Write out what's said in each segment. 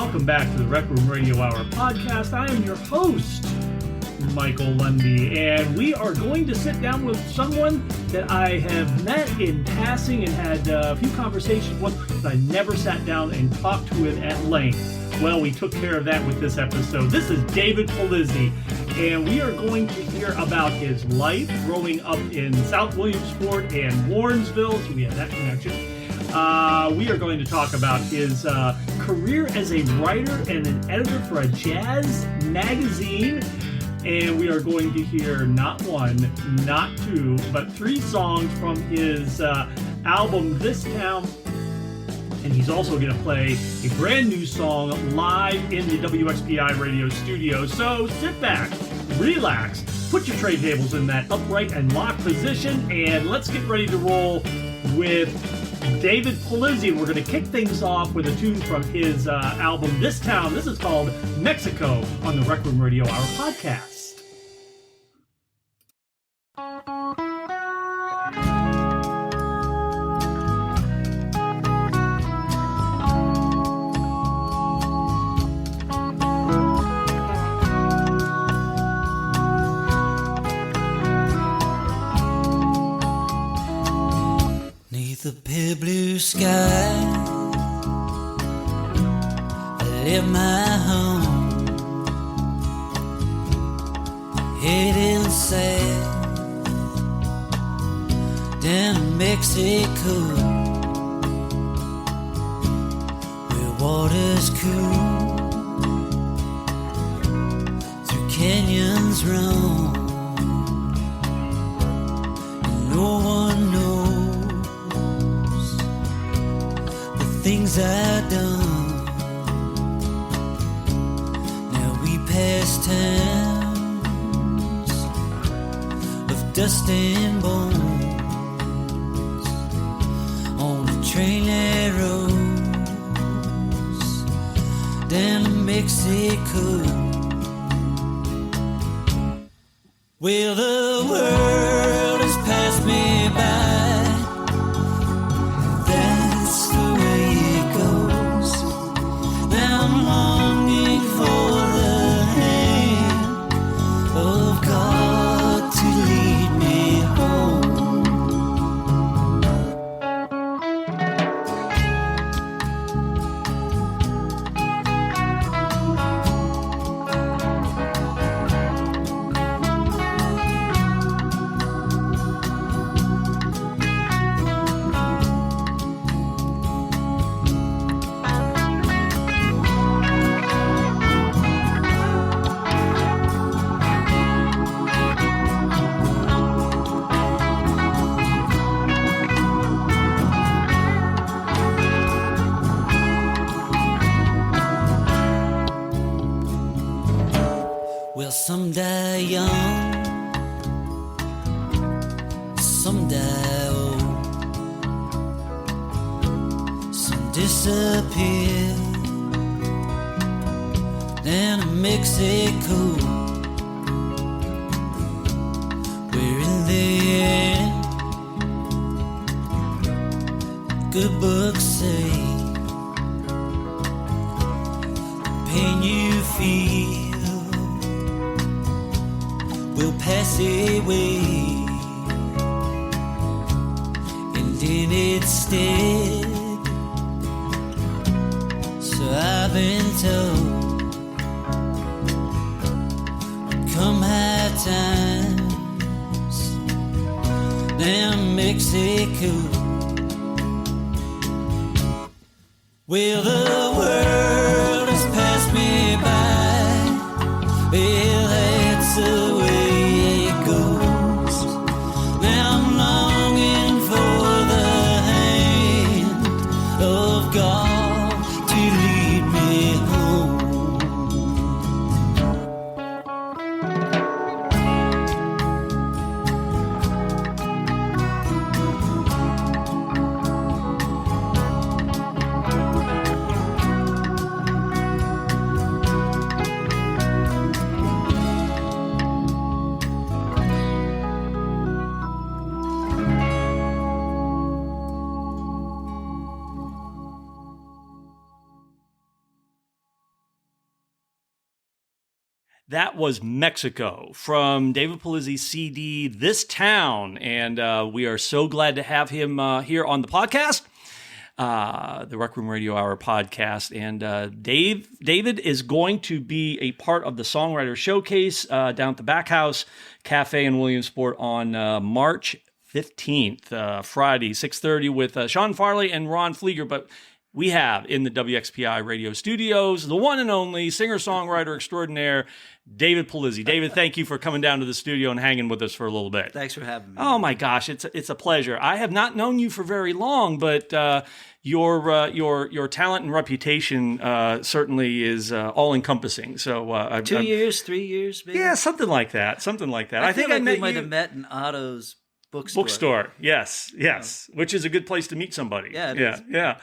welcome back to the Rec Room Radio Hour podcast. I am your host, Michael Lundy, and we are going to sit down with someone that I have met in passing and had a few conversations with, but I never sat down and talked to him at length. Well, we took care of that with this episode. This is David Pulizzi, and we are going to hear about his life growing up in South Williamsport and Warrensville, so we have that connection. We are going to talk about his career as a writer and an editor for a jazz magazine. And we are going to hear not one, not two, but three songs from his album, This Town. And he's also going to play a brand new song live in the WXPI Radio Studio. So sit back, relax, put your tray tables in that upright and locked position, and let's get ready to roll with David Pulizzi. We're going to kick things off with a tune from his album, This Town. This is called Mexico on the Rec Room Radio Hour podcast. The pale blue sky, I left my home, heading south down to Mexico, where water's cool, through canyons roam, and no one knows things I've done. Now we pass towns of dust and bones on a train that rolls down to Mexico. Well, the world has passed me by. Some die young, some die old, some disappear down to Mexico, where in the end, good books say, the pain you feel will pass away, and in its stead, so I've been told, come high times down Mexico. Well, the world has passed me by. Well, that's the way it goes. Now I'm longing for the hand of God to lead me home. That was Mexico from David Pulizzi's CD, This Town. And we are so glad to have him here on the podcast, the Rec Room Radio Hour podcast. And David is going to be a part of the Songwriter Showcase down at the Back House Cafe in Williamsport on March 15th, Friday, 6:30 with Sean Farley and Ron Flieger. But we have in the WXPI Radio Studios the one and only singer-songwriter extraordinaire, David Pulizzi. David, thank you for coming down to the studio and hanging with us for a little bit. Thanks for having me. Oh my gosh, it's a pleasure. I have not known you for very long, but your talent and reputation certainly is all encompassing. So 2 years, 3 years, maybe. Yeah, something like that. I think we might have met in Otto's bookstore. Yes. Which is a good place to meet somebody. Yeah.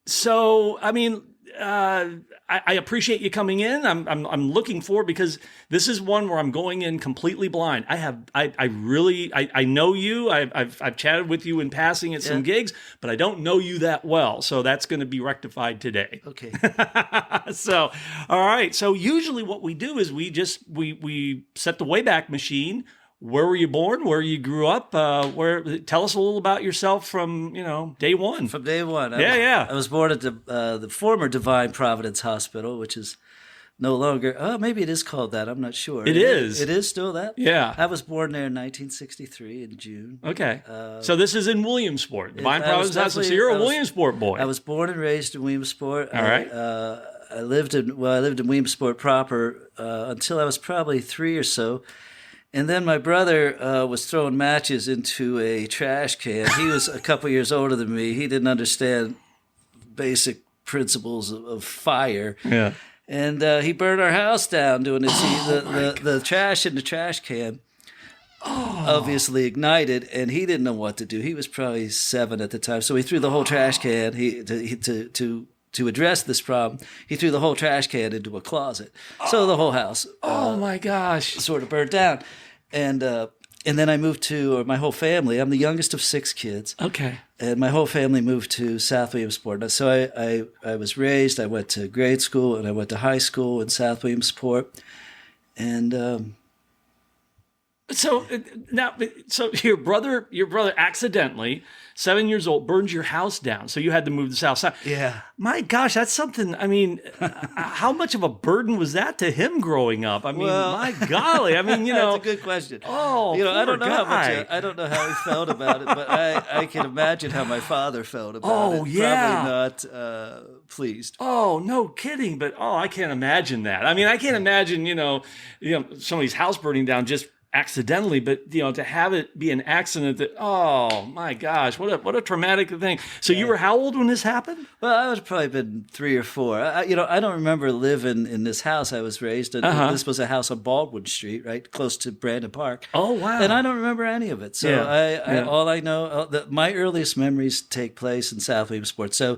So, I mean, I appreciate you coming in. I'm looking forward because this is one where I'm going in completely blind. I know you. I've chatted with you in passing at some gigs, but I don't know you that well. So that's going to be rectified today. Okay. So, all right. So usually what we do is we set the Wayback Machine. Where were you born? Where you grew up? Tell us a little about yourself from day one. From day one. I was born at the former Divine Providence Hospital, which is no longer. Oh, maybe it is called that. I'm not sure. It is. It is still that. Yeah. I was born there in 1963 in June. Okay. So this is in Williamsport, Divine Providence Hospital. So you're a Williamsport boy. I was born and raised in Williamsport. All right. I lived in Williamsport proper until I was probably 3 or so. And then my brother was throwing matches into a trash can. He was a couple years older than me. He didn't understand basic principles of fire. Yeah. And he burned our house down doing this. The trash in the trash can obviously ignited, and he didn't know what to do. He was probably 7 at the time. So he threw the whole trash can to address this problem. He threw the whole trash can into a closet. So the whole house oh my gosh, sort of burnt down. And then I moved to my whole family. I'm the youngest of 6 kids. Okay. And my whole family moved to South Williamsport. So I was raised, I went to grade school, and I went to high school in South Williamsport. And so your brother accidentally, 7 years old, burned your house down. So you had to move to the south side. Yeah. My gosh, that's something. I mean, how much of a burden was that to him growing up? I mean, my golly. I mean, that's a good question. Oh, I don't know guy. I don't know how he felt about it, but I can imagine how my father felt about it. Oh, yeah. Probably not pleased. Oh, no kidding. But I can't imagine that. I mean, I can't imagine somebody's house burning down just accidentally, but to have it be an accident that, oh my gosh, what a traumatic thing. So you were how old when this happened? Well, I was probably been 3 or 4. I don't remember living in this house I was raised in. This was a house on Baldwin Street, right close to Brandon Park. Oh wow! And I don't remember any of it. So all I know, my earliest memories take place in South Williamsport. So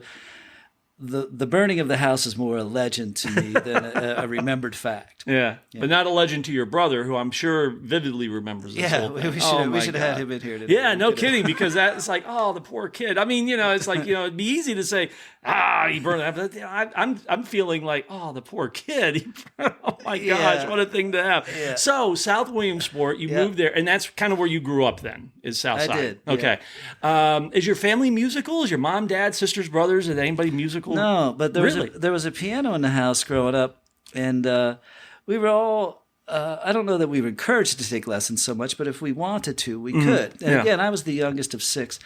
the burning of the house is more a legend to me than a remembered fact. Yeah, but not a legend to your brother, who I'm sure vividly remembers this whole thing. We should have had him in here today. Yeah, no kidding, because that's like, the poor kid. I mean, it's like, it'd be easy to say, he burned it up. But I'm feeling like, the poor kid. Oh my gosh, what a thing to have. Yeah. So South Williamsport, you moved there, and that's kind of where you grew up then, is South Side. I did. Okay. Is your family musical? Is your mom, dad, sisters, brothers, is anybody musical? No, but there was a piano in the house growing up, and we were all, I don't know that we were encouraged to take lessons so much, but if we wanted to, we could. And again, I was the youngest of 6.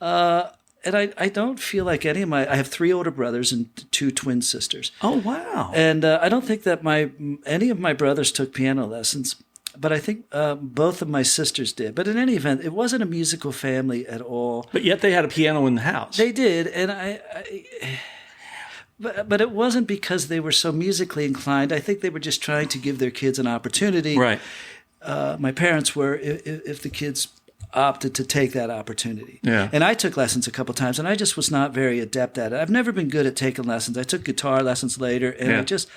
And I don't feel like I have 3 older brothers and 2 twin sisters. Oh, wow. And I don't think that any of my brothers took piano lessons, but I think both of my sisters did. But in any event, it wasn't a musical family at all. But yet they had a piano in the house. They did, and But it wasn't because they were so musically inclined. I think they were just trying to give their kids an opportunity. Right. My parents were, if the kids opted to take that opportunity. Yeah. And I took lessons a couple times, and I just was not very adept at it. I've never been good at taking lessons. I took guitar lessons later, and I just,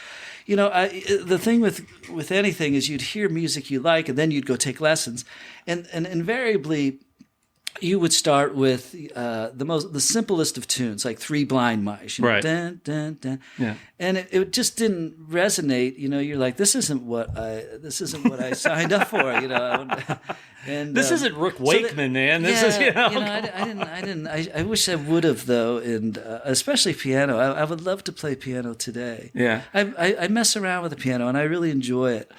the thing with anything is you'd hear music you like, and then you'd go take lessons. And invariably, you would start with the simplest of tunes, like Three Blind Mice, you know, Right. dun, dun, dun. Yeah. And it just didn't resonate. You know, you're like, this isn't what I signed up for. You know, and This isn't Rick Wakeman, man. This is, you know. I wish I would have though, and especially piano. I would love to play piano today. Yeah. I mess around with the piano and I really enjoy it.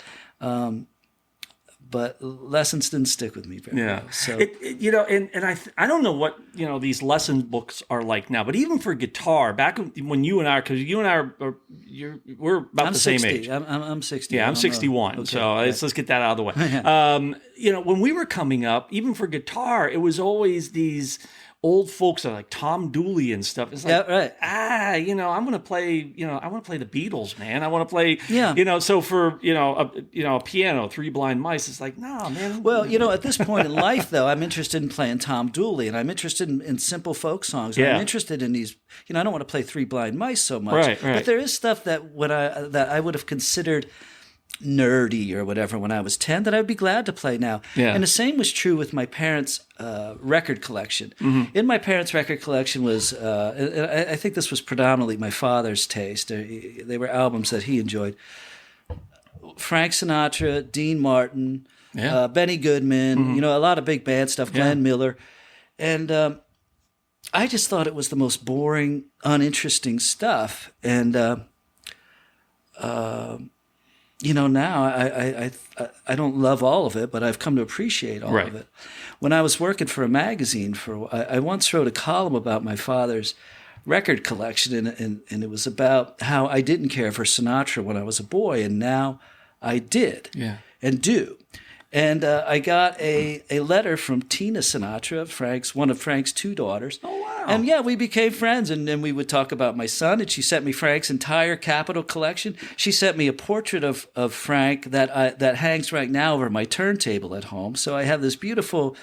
But lessons didn't stick with me very well. So you know, and I don't know what, you know, these lesson books are like now, but even for guitar, back when you and I, because you and I we're about I'm the 60. same age. I'm 60. Yeah, I I'm don't 61. know. So Okay. let's get that out of the way. You know, when we were coming up, even for guitar, it was always these old folks like Tom Dooley and stuff. It's like, you know, I'm going to play, you know, I want to play the Beatles, man. I want to play, you know, so for, you know, a piano, Three Blind Mice, it's like, no, man. Well, you know, at this point in life, though, I'm interested in playing Tom Dooley, and I'm interested in simple folk songs. And I'm interested in these, you know, I don't want to play Three Blind Mice so much. Right. But there is stuff that I would have considered nerdy or whatever when I was 10 that I'd be glad to play now. Yeah. And the same was true with my parents' record collection. Mm-hmm. In my parents' record collection was, I think this was predominantly my father's taste. They were albums that he enjoyed. Frank Sinatra, Dean Martin, Benny Goodman, you know, a lot of big band stuff, Glenn Miller. And I just thought it was the most boring, uninteresting stuff. And you know, now I don't love all of it, but I've come to appreciate all of it. When I was working for a magazine, I once wrote a column about my father's record collection, and it was about how I didn't care for Sinatra when I was a boy, and now I did and do. And I got a letter from Tina Sinatra, one of Frank's two daughters. Oh, wow. And we became friends. And then we would talk about my son. And she sent me Frank's entire Capitol collection. She sent me a portrait of Frank that hangs right now over my turntable at home. So I have this beautiful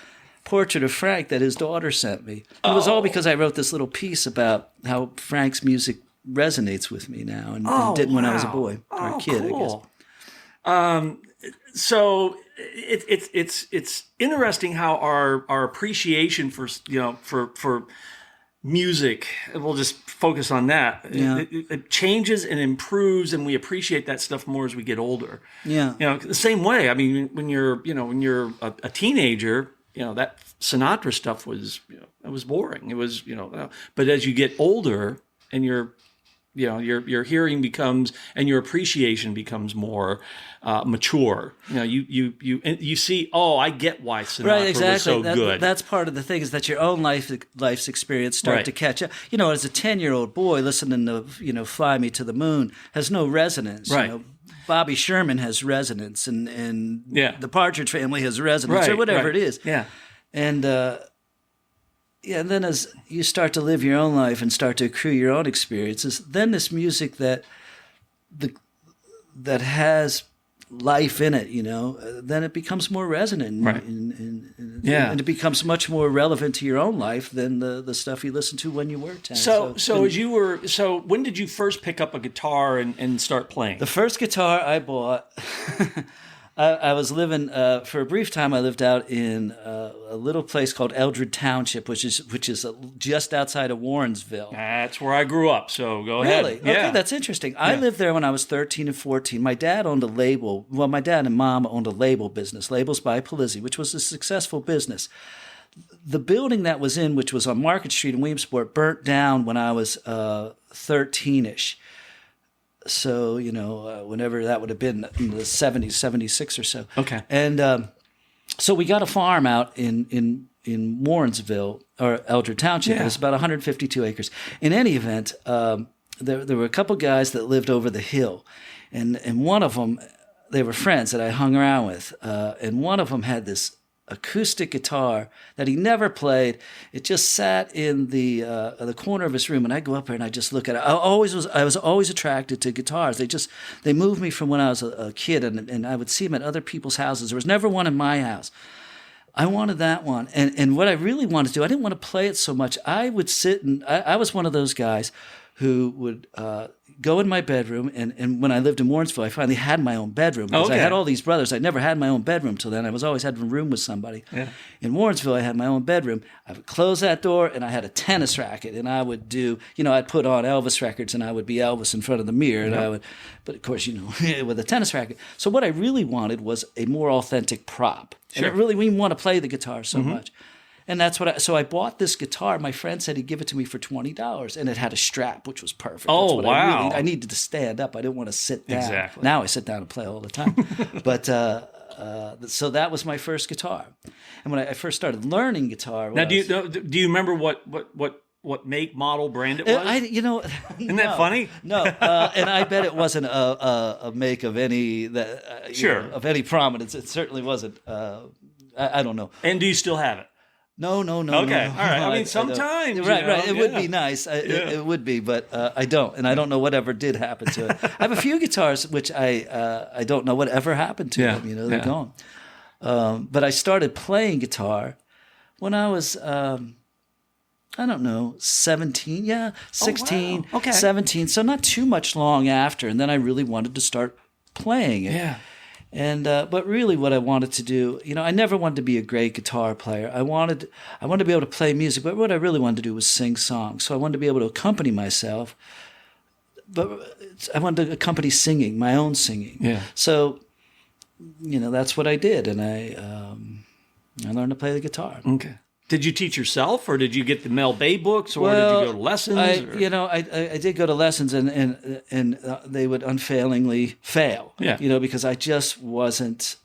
portrait of Frank that his daughter sent me. It was all because I wrote this little piece about how Frank's music resonates with me now and didn't when I was a boy or a kid, cool. I guess. So it's interesting how our appreciation for, you know, for music, we'll just focus on that. It changes and improves, and we appreciate that stuff more as we get older. Yeah, you know, the same way. I mean, when you're a teenager, you know, that Sinatra stuff was, you know, it was boring. It was, you know, but as you get older and your hearing becomes, and your appreciation becomes more mature. You know, you see, I get why Sinatra was so good. That's part of the thing, is that your own life's experience start to catch up. You know, as a 10-year-old boy listening to, you know, Fly Me to the Moon has no resonance. Right. You know, Bobby Sherman has resonance, and the Partridge Family has resonance, or whatever it is. Yeah. And and then as you start to live your own life and start to accrue your own experiences, then this music that has life in it, you know, then it becomes more resonant, and it becomes much more relevant to your own life than the stuff you listened to when you were 10. So when did you first pick up a guitar and start playing? The first guitar I bought, I was living for a brief time. I lived out in a little place called Eldred Township, which is just outside of Warrensville. That's where I grew up. So go ahead. Really? Okay, that's interesting. I lived there when I was 13 and 14. My dad owned a label. Well, my dad and mom owned a label business, Labels by Pulizzi, which was a successful business. The building that was in, which was on Market Street in Williamsport, burnt down when I was 13-ish. So, you know, whenever that would have been in the 70s, 76 or so. Okay. And so we got a farm out in Warrensville, or Eldred Township. It was about 152 acres. In any event, there were a couple guys that lived over the hill. And one of them, they were friends that I hung around with. And one of them had this acoustic guitar that he never played. It just sat in the corner of his room, and I go up there and I just look at it. I was always attracted to guitars. They moved me from when I was a kid, and I would see them at other people's houses. There was never one in my house. I wanted that one, and what I really wanted to do, I didn't want to play it so much. I would sit and I was one of those guys who would go in my bedroom. And when I lived in Warrensville, I finally had my own bedroom. Because I had all these brothers. I never had my own bedroom till then. I was always had a room with somebody. Yeah. In Warrensville, I had my own bedroom. I would close that door, and I had a tennis racket. And I would do, I'd put on Elvis records, and I would be Elvis in front of the mirror. And but of course, with a tennis racket. So what I really wanted was a more authentic prop. Sure. And I really didn't want to play the guitar so much. And that's what so I bought this guitar. My friend said he'd give it to me for $20, and it had a strap, which was perfect. Oh, wow. I needed to stand up. I didn't want to sit down. Exactly. Now I sit down and play all the time. But so that was my first guitar. And when I first started learning guitar, now do you remember what make, model, brand it was? Isn't that funny? No, and I bet it wasn't a make of any of any prominence. It certainly wasn't. I don't know. And do you still have it? No. Okay, all right. I mean, sometimes. Right. It would be nice. It would be, but I don't. And I don't know whatever did happen to it. I have a few guitars, which I don't know whatever happened to them. They're gone. But I started playing guitar when I was, 17. 16, 17. So not too much long after. And then I really wanted to start playing it. Yeah. And but really, what I wanted to do, I never wanted to be a great guitar player. I wanted to be able to play music, but what I really wanted to do was sing songs. So I wanted to be able to accompany myself, but I wanted to accompany singing, my own singing. Yeah. So, that's what I did, and I learned to play the guitar. Okay. Did you teach yourself, or did you get the Mel Bay books, or did you go to lessons? I did go to lessons, and they would unfailingly fail. Yeah. Because I just wasn't.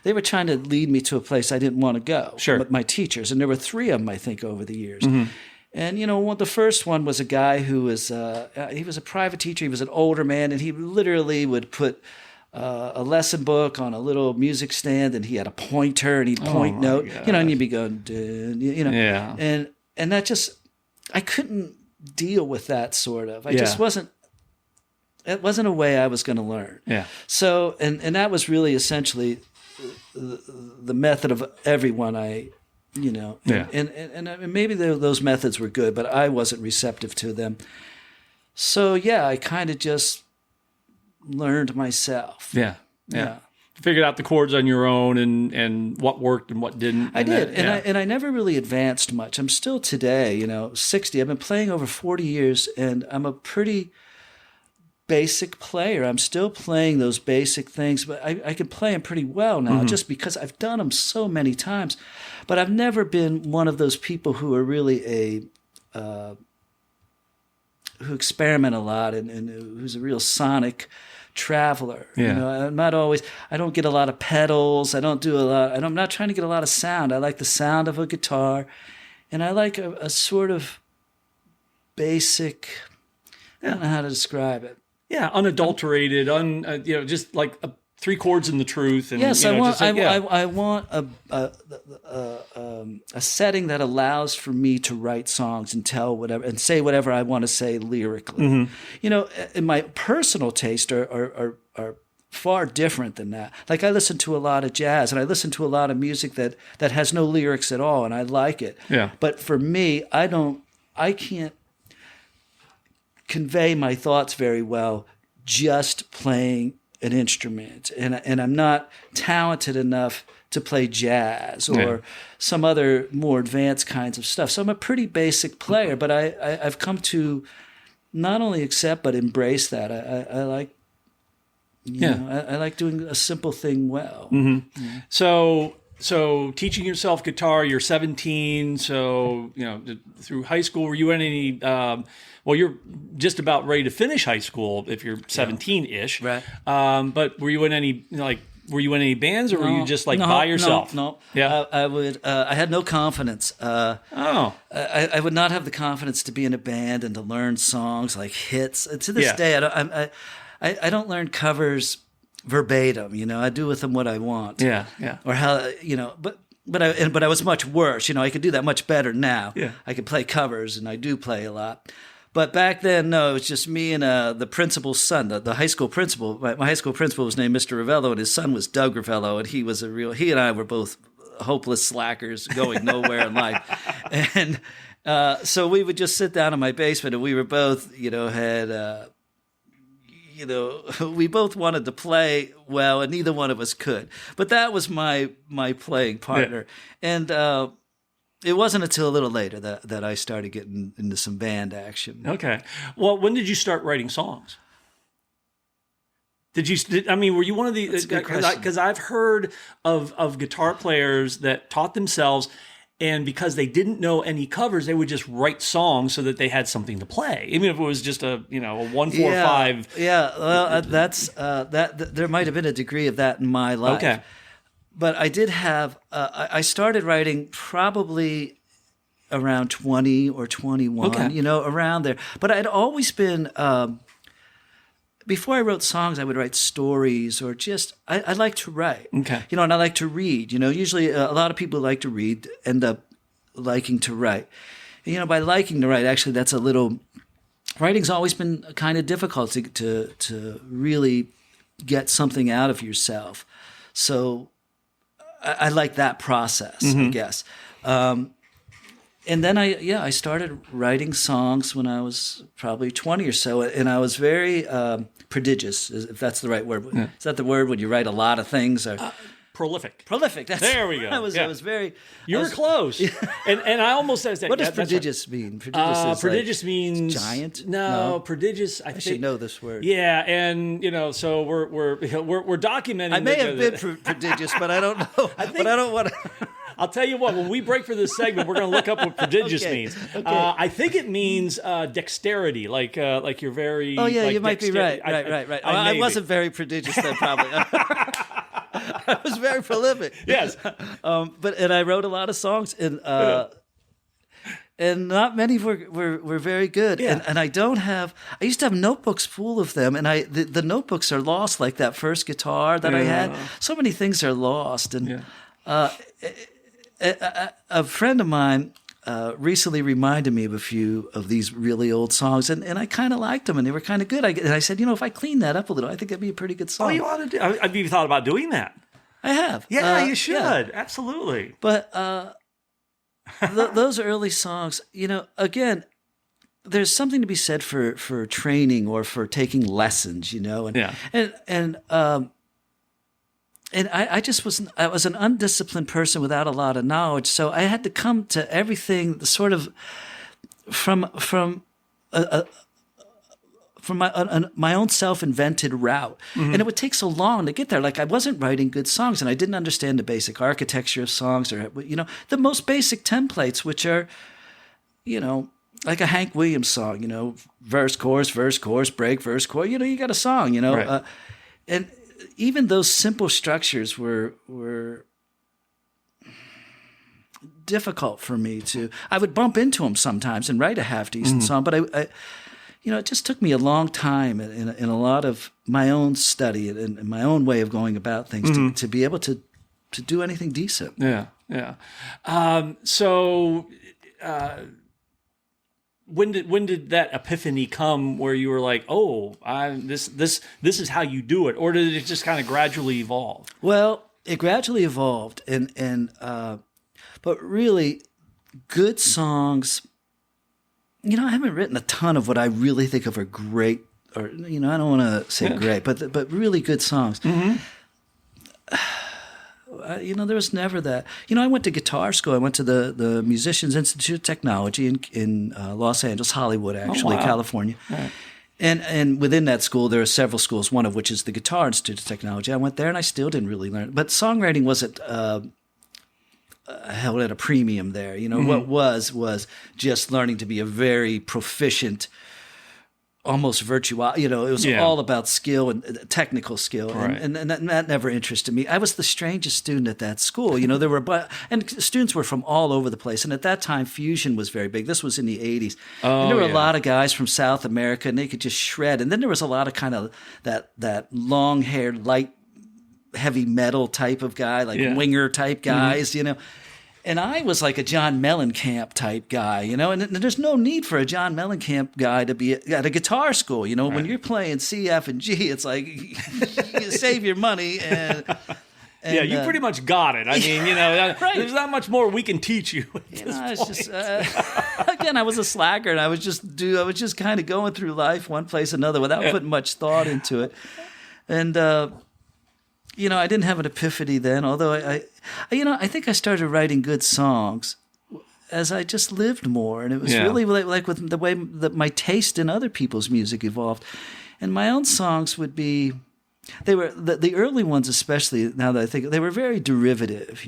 They were trying to lead me to a place I didn't want to go. Sure. But my teachers, and there were 3 of them, I think, over the years. Mm-hmm. And the first one was a guy who was he was a private teacher. He was an older man, and he literally would put a lesson book on a little music stand, and he had a pointer, and he'd point note, and you'd be going, yeah, and that just, I couldn't deal with that sort of. Just wasn't. It wasn't a way I was going to learn. Yeah. So, and that was really essentially the method of everyone and maybe those methods were good, but I wasn't receptive to them. So I kind of just learned myself. Yeah. Figured out the chords on your own and what worked and what didn't. I did. And I never really advanced much. I'm still today, 60. I've been playing over 40 years, and I'm a pretty basic player. I'm still playing those basic things, but I can play them pretty well now just because I've done them so many times. But I've never been one of those people who are really who experiment a lot and who's a real sonic traveler. I'm not always. I don't get a lot of pedals. I don't do a lot. I'm not trying to get a lot of sound. I like the sound of a guitar, and I like a sort of basic. I don't know how to describe it. Yeah, unadulterated, just like 3 chords in the truth. And, yes, I want a setting that allows for me to write songs and tell whatever and say whatever I want to say lyrically. Mm-hmm. In my personal taste are far different than that. Like I listen to a lot of jazz, and I listen to a lot of music that has no lyrics at all, and I like it. Yeah. But for me, I can't convey my thoughts very well just playing an instrument, and I'm not talented enough to play jazz or some other more advanced kinds of stuff. So I'm a pretty basic player, but I've come to not only accept but embrace that. I like, I like doing a simple thing well. Mm-hmm. Yeah. So teaching yourself guitar, you're 17. So through high school, were you in any? You're just about ready to finish high school if you're 17-ish. Right. But were you in any Were you in any bands, or were you just by yourself? No. Yeah. I would. I had no confidence. I would not have the confidence to be in a band and to learn songs like hits. To this day, I don't learn covers verbatim. I do with them what I want. Yeah. Or how But I was much worse. I could do that much better now. Yeah. I could play covers, and I do play a lot. But back then, no, it was just me and the principal's son, the high school principal. My high school principal was named Mr. Ravello, and his son was Doug Ravello, and he and I were both hopeless slackers going nowhere in life. And so we would just sit down in my basement, and we were both, had, we both wanted to play well, and neither one of us could. But that was my playing partner. Yeah. And it wasn't until a little later that I started getting into some band action. Okay. Well, when did you start writing songs? Were you one of the? Because I've heard of guitar players that taught themselves, and because they didn't know any covers, they would just write songs so that they had something to play, even if it was just a 1-4-5. Yeah. Well, that's that. There might have been a degree of that in my life. Okay. But I did have. I started writing probably around 20 or 21. Okay. Around there. But I'd always been. Before I wrote songs, I would write stories or just, I like to write. Okay. And I like to read. Usually a lot of people who like to read end up liking to write. And, by liking to write, actually that's writing's always been kind of difficult to really get something out of yourself. So I like that process, I guess. And then I started writing songs when I was probably 20 or so, and I was very prodigious, if that's the right word. Yeah. Is that the word when you write a lot of things? Or prolific. Prolific. There we go. I was very. You were close. And I almost said that. What does prodigious mean? Prodigious means giant. No, prodigious. I should know this word. Yeah, and so we're documenting. I may have been prodigious, but I don't know. But I don't want to. I'll tell you what, when we break for this segment, we're going to look up what prodigious means. Okay. I think it means dexterity, like you're very... Oh, yeah, you might be right. Right. I wasn't very prodigious then, probably. I was very prolific. Yes. And I wrote a lot of songs, and not many were very good. Yeah. And I don't have... I used to have notebooks full of them, and the notebooks are lost, like that first guitar that I had. So many things are lost, and... A friend of mine recently reminded me of a few of these really old songs, and I kind of liked them, and they were kind of good. And I said, if I clean that up a little, I think that'd be a pretty good song. Oh, you ought to do. Have you thought about doing that? I have. Yeah, you should. Yeah. Absolutely. But those early songs, again, there's something to be said for training or for taking lessons, And I was an undisciplined person without a lot of knowledge, so I had to come to everything sort of from my own self-invented route, and it would take so long to get there. Like I wasn't writing good songs, and I didn't understand the basic architecture of songs, or the most basic templates, which are, like a Hank Williams song, verse, chorus, break, verse, chorus. You got a song, Right. And even those simple structures were difficult for me to. I would bump into them sometimes and write a half decent song, but I it just took me a long time in a lot of my own study and my own way of going about things to be able to do anything decent. Yeah. When did that epiphany come where you were like, oh, this is how you do it, or did it just kind of gradually evolve? Well, it gradually evolved, but really, good songs. I haven't written a ton of what I really think of are great, or I don't want to say great, but really good songs. There was never that. I went to guitar school. I went to the Musicians Institute of Technology in Los Angeles, Hollywood, actually, California. Right. And within that school, there are several schools, one of which is the Guitar Institute of Technology. I went there, and I still didn't really learn. But songwriting wasn't held at a premium there. What was just learning to be a very proficient, almost virtuoso. It was all about skill and technical skill, right. and that never interested me. I was the strangest student at that school. There were and students were from all over the place. And at that time, fusion was very big. This was in the 80s. And there were a lot of guys from South America, and they could just shred. And then there was a lot of kind of that long-haired, light, heavy metal type of guy, like winger type guys. And I was like a John Mellencamp type guy, and there's no need for a John Mellencamp guy to be at a guitar school. Right. When you're playing C, F, and G, it's like you save your money. And And, yeah, you pretty much got it. I mean, right. There's not much more we can teach you at this It's point. just, again, I was a slacker, and I was just kind of going through life one place another without putting much thought into it. And I didn't have an epiphany then, although I think I started writing good songs as I just lived more, and it was really like with the way that my taste in other people's music evolved. And my own songs would be, they were the early ones, especially now that I think, they were very derivative,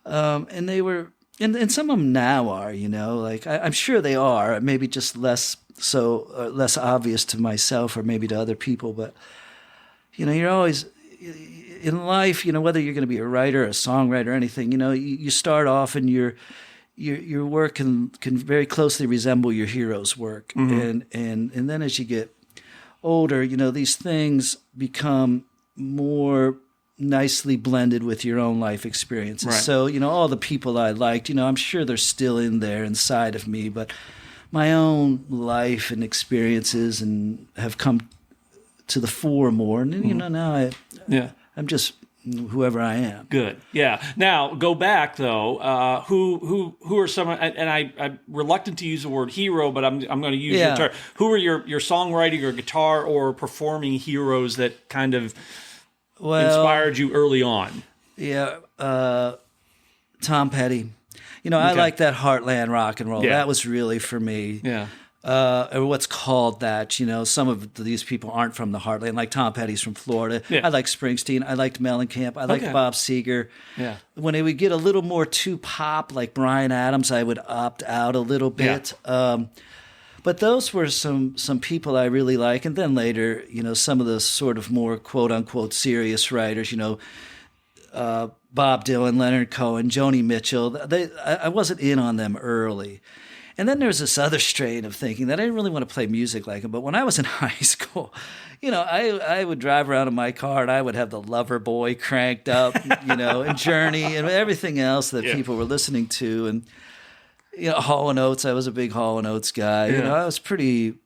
and they were, and some of them now are, like I'm sure they are, maybe just less obvious to myself or maybe to other people, but you're always in life, whether you're going to be a writer, a songwriter, or anything, you start off and your work can very closely resemble your hero's work, and then as you get older, these things become more nicely blended with your own life experiences. Right. So, all the people I liked, I'm sure they're still in there inside of me, but my own life and experiences and have come to the fore more. And, now I'm just whoever I am. Good. Yeah. Now go back though. Who are some? And I'm reluctant to use the word hero, but I'm going to use your term. Who are your songwriting or guitar or performing heroes that kind of inspired you early on? Yeah. Tom Petty. I like that heartland rock and roll. Yeah. That was really for me. Yeah. Or what's called that, some of these people aren't from the heartland, like Tom Petty's from Florida. Yeah. I like Springsteen. I liked Mellencamp. I liked Bob Seger. Yeah. When it would get a little more too pop, like Bryan Adams, I would opt out a little bit. Yeah. But those were some people I really like. And then later, some of the sort of more quote unquote serious writers, Bob Dylan, Leonard Cohen, Joni Mitchell. I wasn't in on them early. And then there's this other strain of thinking that I didn't really want to play music like them. But when I was in high school, I would drive around in my car and I would have the Lover Boy cranked up, and Journey and everything else that people were listening to. And, Hall & Oates, I was a big Hall & Oates guy. Yeah. I was pretty,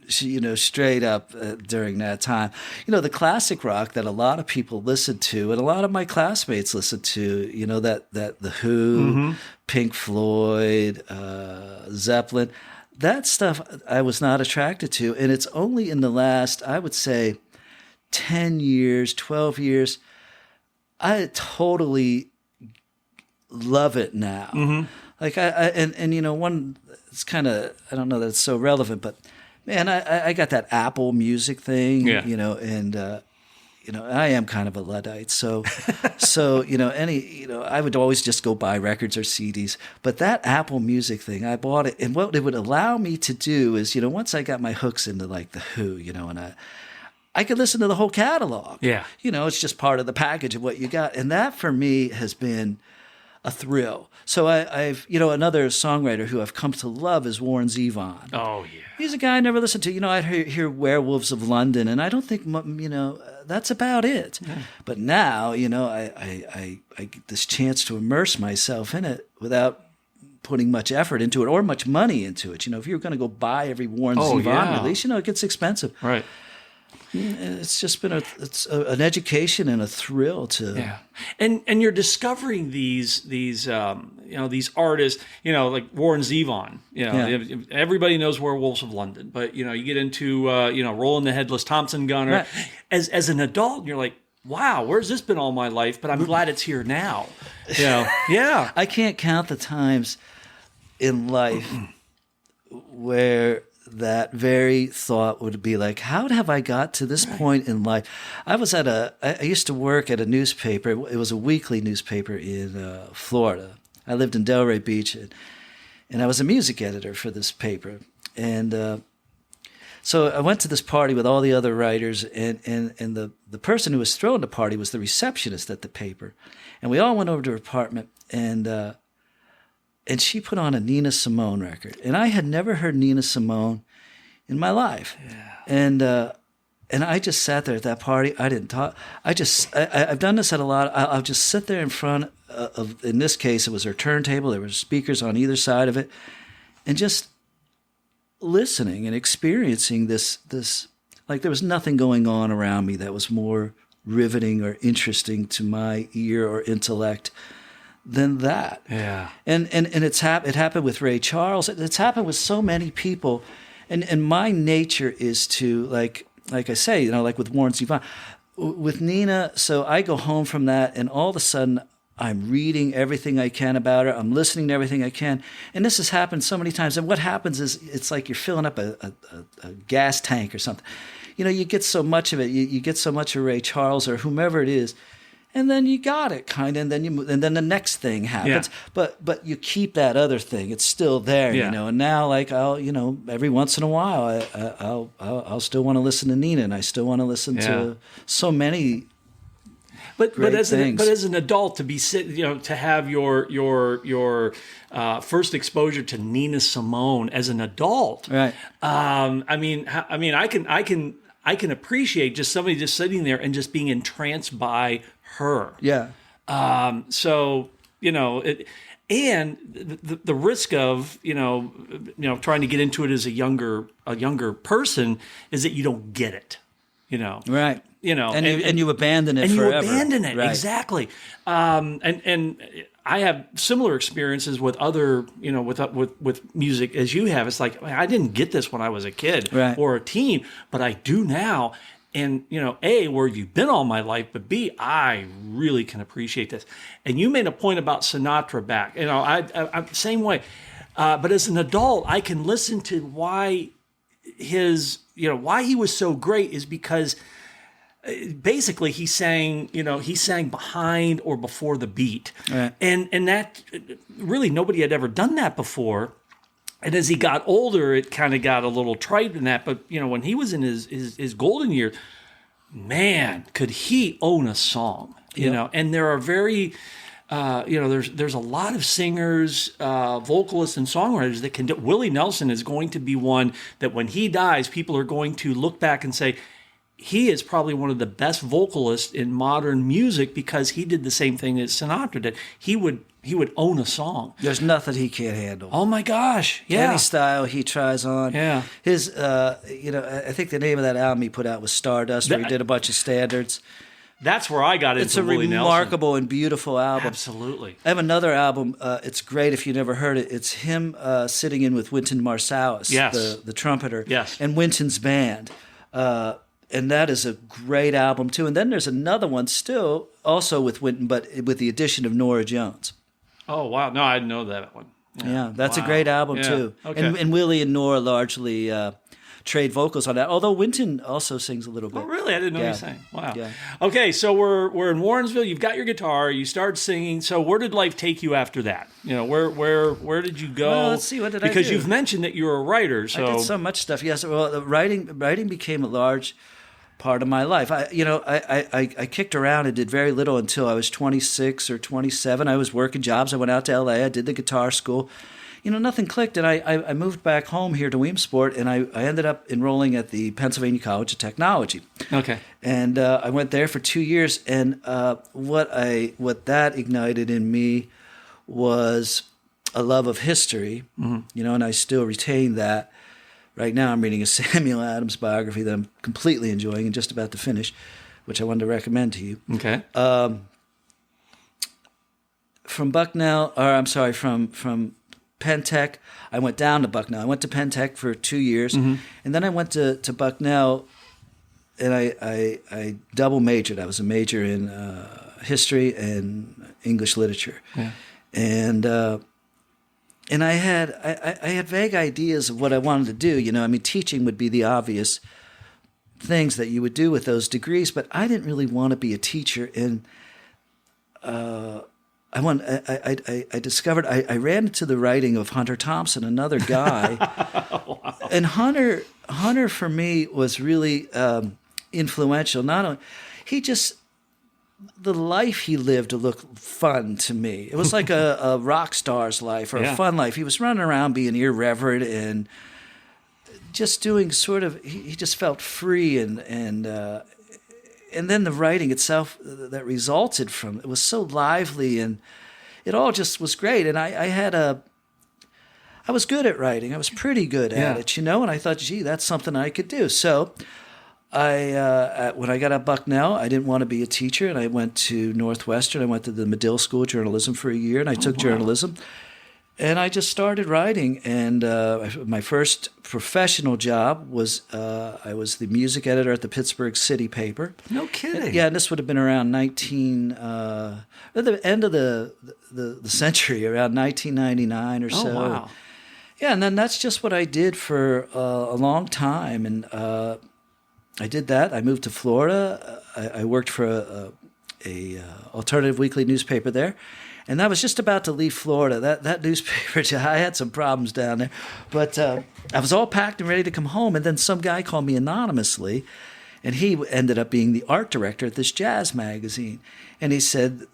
straight up during that time. The classic rock that a lot of people listened to and a lot of my classmates listened to, that The Who, Pink Floyd, Zeppelin, that stuff I was not attracted to. And it's only in the last, I would say, 10 years, 12 years, I totally love it now. Like one, it's kind of, I don't know that it's so relevant, but man, I got that Apple Music thing, and I am kind of a Luddite, so I would always just go buy records or CDs. But that Apple Music thing, I bought it, and what it would allow me to do is, once I got my hooks into like The Who, and I could listen to the whole catalog. Yeah, it's just part of the package of what you got, and that for me has been a thrill. So I've another songwriter who I've come to love is Warren Zevon. Oh yeah, he's a guy I never listened to. I'd hear Werewolves of London, and I don't think that's about it. Yeah. But now I get this chance to immerse myself in it without putting much effort into it or much money into it. If you're going to go buy every Warren Zevon release, it gets expensive. Right. It's just been an education and a thrill to and you're discovering these artists, like Warren Zevon, everybody knows Werewolves of London, but you get into Rolling the Headless Thompson Gunner. Right. As an adult, you're like, wow, where's this been all my life? But I'm glad it's here now. Yeah. I can't count the times in life where that very thought would be like, how have I got to this point in life? I used to work at a newspaper. It was a weekly newspaper in Florida. I lived in Delray Beach, and I was a music editor for this paper. And so I went to this party with all the other writers, and the person who was throwing the party was the receptionist at the paper. And we all went over to her apartment, and she put on a Nina Simone record. And I had never heard Nina Simone in my life. Yeah. And I just sat there at that party. I didn't talk. I've done this at a lot. I'll just sit there in front of, in this case, it was her turntable. There were speakers on either side of it. And just listening and experiencing this, like there was nothing going on around me that was more riveting or interesting to my ear or intellect than that. Yeah. And it happened with Ray Charles. It's happened with so many people. And my nature is to, like I say, you know, like with Warren Zevon, with Nina. So I go home from that, and all of a sudden I'm reading everything I can about her. I'm listening to everything I can. And this has happened so many times. And what happens is it's like you're filling up a gas tank or something. You know, you get so much of it. You get so much of Ray Charles or whomever it is. And then you got it, kind of, and then and then the next thing happens. Yeah. But you keep that other thing; it's still there, you know. And now, like I'll, you know, every once in a while, I'll still want to listen to Nina, and I still want to listen to so many. But as an adult, to be to have your first exposure to Nina Simone as an adult, right? I mean, I can appreciate just somebody just sitting there and just being entranced by her. Yeah. So, you know, and the risk of, you know, trying to get into it as a younger person is that you don't get it, you know. Right. You know, and you abandon it forever. And you abandon it, right. Exactly. And I have similar experiences with other, you know, with music as you have. It's like, I didn't get this when I was a kid or a teen, but I do now. And, you know, A, where you've been all my life, but B, I really can appreciate this. And you made a point about Sinatra back. You know, I'm the same way. But as an adult, I can listen to why he was so great is because basically he sang behind or before the beat. Right. And that really nobody had ever done that before. And as he got older, it kind of got a little trite in that. But, you know, when he was in his golden years, man, could he own a song, you know? And there are very, there's a lot of singers, vocalists, and songwriters that can do. Willie Nelson is going to be one that when he dies, people are going to look back and say, he is probably one of the best vocalists in modern music because he did the same thing that Sinatra did. He would own a song. There's nothing he can't handle. Oh my gosh! Yeah, any style he tries on. Yeah, his, I think the name of that album he put out was Stardust, where he did a bunch of standards. That's where I got into. It's a Willie remarkable Nelson. And beautiful album. Absolutely. I have another album. It's great if you never heard it. It's him sitting in with Wynton Marsalis, the trumpeter, and Wynton's band. And that is a great album too. And then there's another one still, also with Wynton, but with the addition of Norah Jones. Oh wow! No, I didn't know that one. Yeah, that's a great album too. Okay. And Willie and Norah largely trade vocals on that. Although Wynton also sings a little bit. Oh really? I didn't know you were saying. Wow. Yeah. Okay, so we're in Warrensville. You've got your guitar. You start singing. So where did life take you after that? You know, where did you go? Well, let's see. What did I do? Because you've mentioned that you're a writer. So I did so much stuff. Yes. Well, the writing became a large part of my life. I kicked around and did very little until I was 26 or 27. I was working jobs. I went out to LA. I did the guitar school. You know, nothing clicked, and I moved back home here to Williamsport, and I ended up enrolling at the Pennsylvania College of Technology. Okay. And I went there for 2 years, and what that ignited in me was a love of history. Mm-hmm. You know, and I still retain that. Right now, I'm reading a Samuel Adams biography that I'm completely enjoying and just about to finish, which I wanted to recommend to you. Okay. From Penn Tech, I went down to Bucknell. I went to Penn Tech for 2 years, and then I went to Bucknell, and I double majored. I was a major in history and English literature, and I had vague ideas of what I wanted to do. You know, I mean, teaching would be the obvious things that you would do with those degrees, but I didn't really want to be a teacher. And I discovered I ran into the writing of Hunter Thompson, another guy, wow. And Hunter for me was really influential. Not only the life he lived to look fun to me. It was like a rock star's life or a fun life. He was running around being irreverent and just doing sort of. He just felt free and then the writing itself that resulted from it was so lively and it all just was great. And I was good at writing. I was pretty good at it, you know. And I thought, gee, that's something I could do. So when I got at Bucknell, I didn't want to be a teacher, and I went to Northwestern. I went to the Medill School of Journalism for a year, and I took journalism. And I just started writing, and my first professional job was I was the music editor at the Pittsburgh City paper. No kidding. And this would have been around at the end of the century, around 1999 or so. Oh, wow. Yeah, and then that's just what I did for a long time, and I did that. I moved to Florida. I worked for a alternative weekly newspaper there. And I was just about to leave Florida. That newspaper, I had some problems down there. But I was all packed and ready to come home. And then some guy called me anonymously. And he ended up being the art director at this jazz magazine. And he said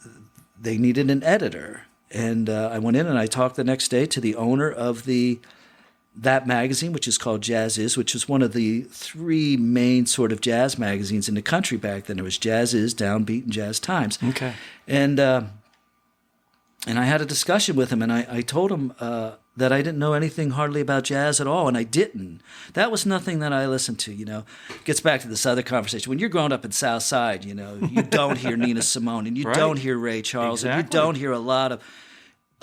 they needed an editor. And I went in and I talked the next day to the owner of that magazine, which is called Jazz Is, which is one of the three main sort of jazz magazines in the country back then. It was Jazz Is, Downbeat, and Jazz Times. Okay. And I had a discussion with him, and I told him that I didn't know anything hardly about jazz at all, and I didn't. That was nothing that I listened to, Gets back to this other conversation. When you're growing up in South Side, you don't hear Nina Simone, and you don't hear Ray Charles, and you don't hear a lot of...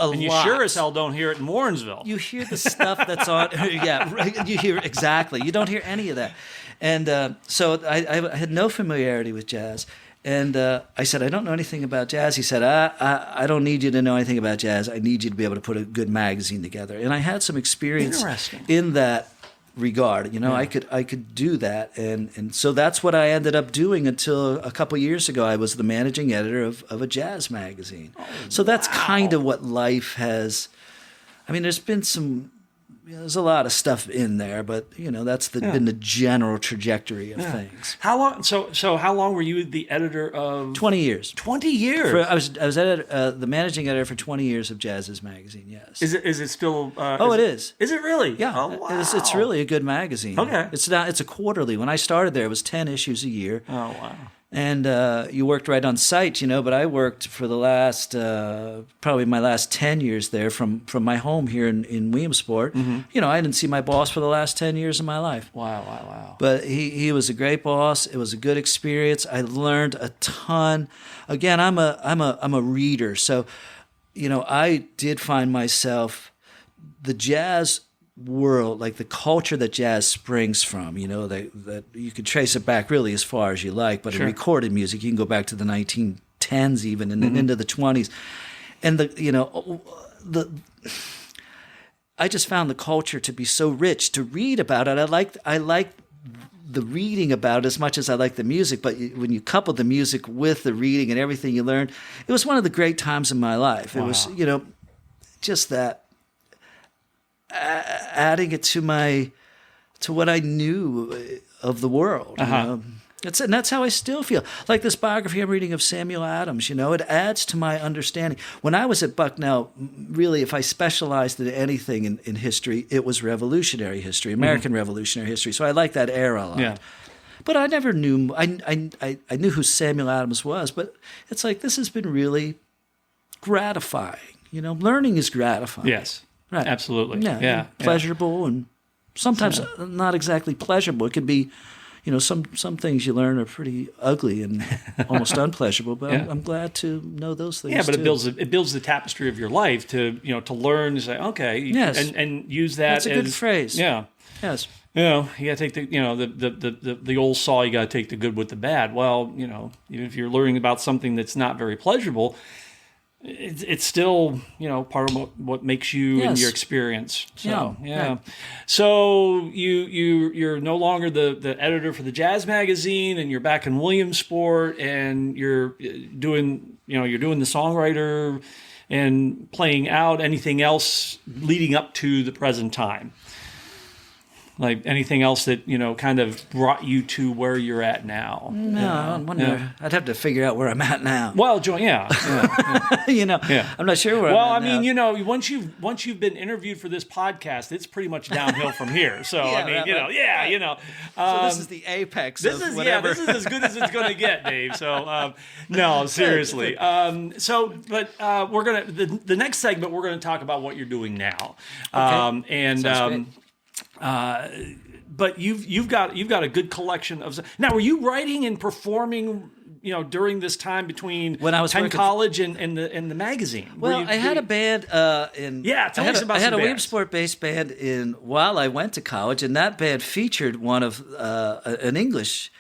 You sure as hell don't hear it in Warrensville. You hear the stuff that's on... Yeah, you hear... Exactly. You don't hear any of that. And so I had no familiarity with jazz. And I said, I don't know anything about jazz. He said, I don't need you to know anything about jazz. I need you to be able to put a good magazine together. And I had some experience in that regard. I could do that. And so that's what I ended up doing until a couple years ago. I was the managing editor of a jazz magazine. So that's kind of what life has... I mean, there's been some... there's a lot of stuff in there, but that's been the general trajectory of things. How long? So how long were you the editor of? 20 years. 20 years. I was the managing editor for 20 years of Jazz's magazine. Yes. Is it still? It is. Is it really? Yeah. Oh, wow. It's really a good magazine. Okay. It's a quarterly. When I started there, it was 10 issues a year. Oh wow. And you worked right on site, but I worked for the last, probably my last 10 years there from my home here in Williamsport. Mm-hmm. I didn't see my boss for the last 10 years of my life. Wow. But he was a great boss. It was a good experience. I learned a ton. Again, I'm a reader. So, I did find myself, the jazz world, like the culture that jazz springs from, that you could trace it back really as far as you like, but in recorded music, you can go back to the 1910s even and into the 20s. And I just found the culture to be so rich to read about it. I like the reading about it as much as I like the music, but when you couple the music with the reading and everything you learned, it was one of the great times in my life. It was, just that adding it to what I knew of the world. And that's how I still feel. Like this biography I'm reading of Samuel Adams, it adds to my understanding. When I was at Bucknell, really, if I specialized in anything in history, it was revolutionary history, American revolutionary history. So I like that era a lot. Yeah. But I never knew, I knew who Samuel Adams was, but it's like, this has been really gratifying. Learning is gratifying. Yes. Right. Absolutely. Yeah. Pleasurable and sometimes not exactly pleasurable. It can be, some things you learn are pretty ugly and almost unpleasurable. But I'm glad to know those things. Yeah, but too. it builds the tapestry of your life to to learn and say and use that. That's a good phrase. Yeah. Yes. You got to take the old saw. You got to take the good with the bad. Well, even if you're learning about something that's not very pleasurable, it's still part of what makes you and your experience. So Right. So you're no longer the editor for the jazz magazine, and you're back in Williamsport, and you're doing the songwriter and playing out. Anything else leading up to the present time? Like anything else that, kind of brought you to where you're at now? No, I wonder. I'd have to figure out where I'm at now. Well, I'm not sure where I'm at now. now. Once you've been interviewed for this podcast, it's pretty much downhill from here. So, So this is the apex of whatever. This is as good as it's going to get, Dave. So, no, seriously. We're going to, the next segment, we're going to talk about what you're doing now. Okay. Sounds great. but you've got a good collection of. Now, were you writing and performing? During this time between when I was Penn College and the magazine. Well, I had a band in. Yeah, tell us about. I had a Williamsport-based band while I went to college, and that band featured one of an English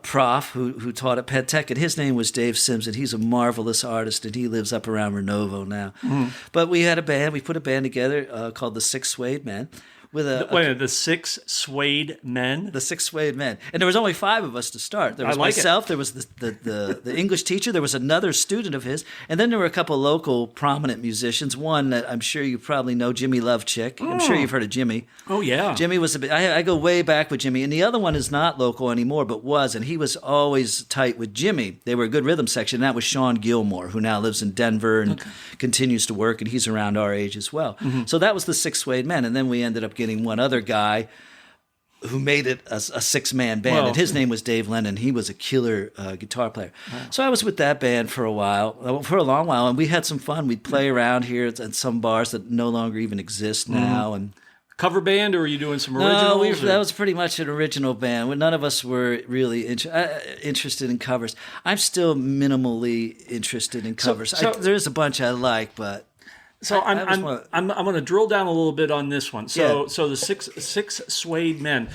prof who taught at Penn Tech, and his name was Dave Sims, and he's a marvelous artist, and he lives up around Renovo now. Mm-hmm. But we had a band. We put a band together called the Six Suede Men. The Six Suede Men? The Six Suede Men. And there was only 5 of us to start. There was myself, there was the English teacher, there was another student of his, and then there were a couple local prominent musicians. One that I'm sure you probably know, Jimmy Lovechick. I'm sure you've heard of Jimmy. Oh, yeah. Jimmy was I go way back with Jimmy, and the other one is not local anymore, but was, and he was always tight with Jimmy. They were a good rhythm section, and that was Sean Gilmore, who now lives in Denver and continues to work, and he's around our age as well. Mm-hmm. So that was the Six Suede Men, and then we ended up getting one other guy who made it a 6-man band, and his name was Dave Lennon. He was a killer guitar player. Wow. So I was with that band for a long while, and we had some fun. We'd play around here at some bars that no longer even exist now. And cover band, or were you doing some originals? No, that was pretty much an original band. None of us were really interested in covers. I'm still minimally interested in covers. There's a bunch I like, but. So I'm going to drill down a little bit on this one. So the six Suede Men,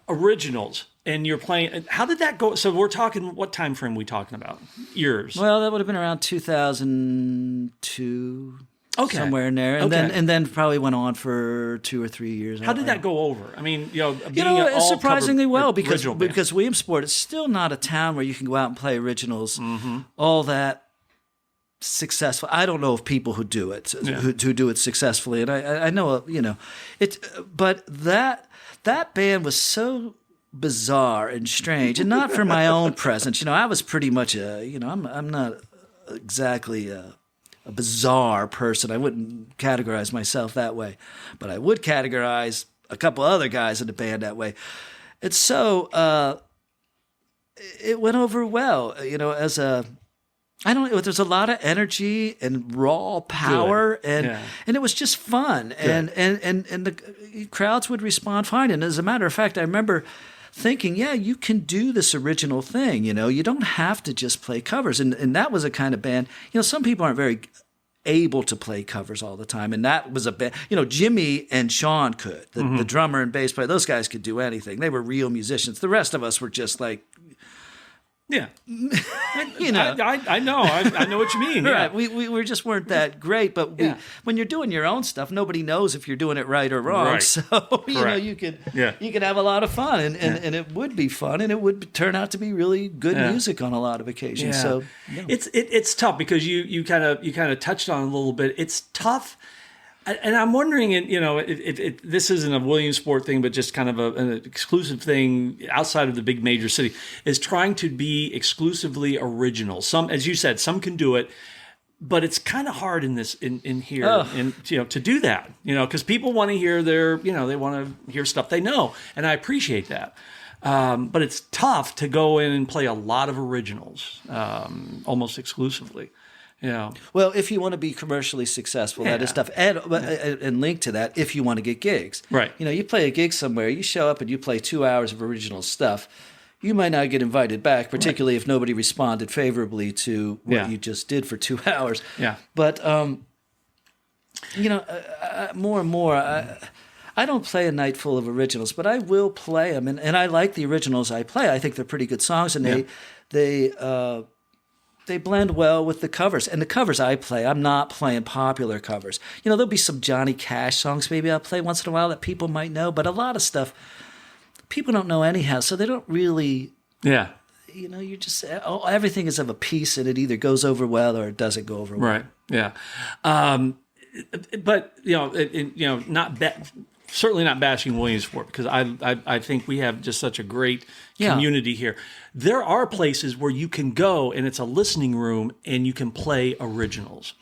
originals, and you're playing. How did that go? So we're talking. What time frame are we talking about? Years. Well, that would have been around 2002. Okay. Somewhere in there, and then probably went on for 2 or 3 years. How did that go over? I mean, surprisingly well because Williamsport is still not a town where you can go out and play originals. Mm-hmm. All that. Successful. I don't know of people who do it, who do it successfully, and I know it. But that band was so bizarre and strange, and not for my own presence. I was pretty much I'm not exactly a bizarre person. I wouldn't categorize myself that way, but I would categorize a couple other guys in the band that way. And so it went over well, as a. I don't know. There's a lot of energy and raw power, and it was just fun, and the crowds would respond fine. And as a matter of fact, I remember thinking, you can do this original thing. You don't have to just play covers, and that was a kind of band. Some people aren't very able to play covers all the time, and that was a band. Jimmy and Sean could, the drummer and bass player. Those guys could do anything. They were real musicians. The rest of us were just like. Yeah, I know. I know what you mean. Right, we just weren't that great. But when you're doing your own stuff, nobody knows if you're doing it right or wrong. Right. So you could have a lot of fun, and it would be fun, and it would turn out to be really good music on a lot of occasions. Yeah. So it's tough because you kind of touched on it a little bit. It's tough. And I'm wondering, if this isn't a Williamsport thing, but just kind of an exclusive thing outside of the big major city, is trying to be exclusively original. Some, as you said, some can do it, but it's kind of hard in here, to do that, because people want to hear they want to hear stuff they know, and I appreciate that. But it's tough to go in and play a lot of originals, almost exclusively. Yeah. Well, if you want to be commercially successful, that is tough. And link to that, if you want to get gigs. Right. You play a gig somewhere, you show up and you play 2 hours of original stuff, you might not get invited back, particularly if nobody responded favorably to what you just did for 2 hours. Yeah. But, more and more, I don't play a night full of originals, but I will play them. And I like the originals I play. I think they're pretty good songs, and they blend well with the covers. And the covers I play, I'm not playing popular covers. There'll be some Johnny Cash songs maybe I'll play once in a while that people might know, but a lot of stuff people don't know anyhow, so they don't really... Yeah. You just... everything is of a piece, and it either goes over well or it doesn't go over well. Right, yeah. But, certainly not bashing Williamsport, because I think we have just such a great community here. There are places where you can go and it's a listening room and you can play originals.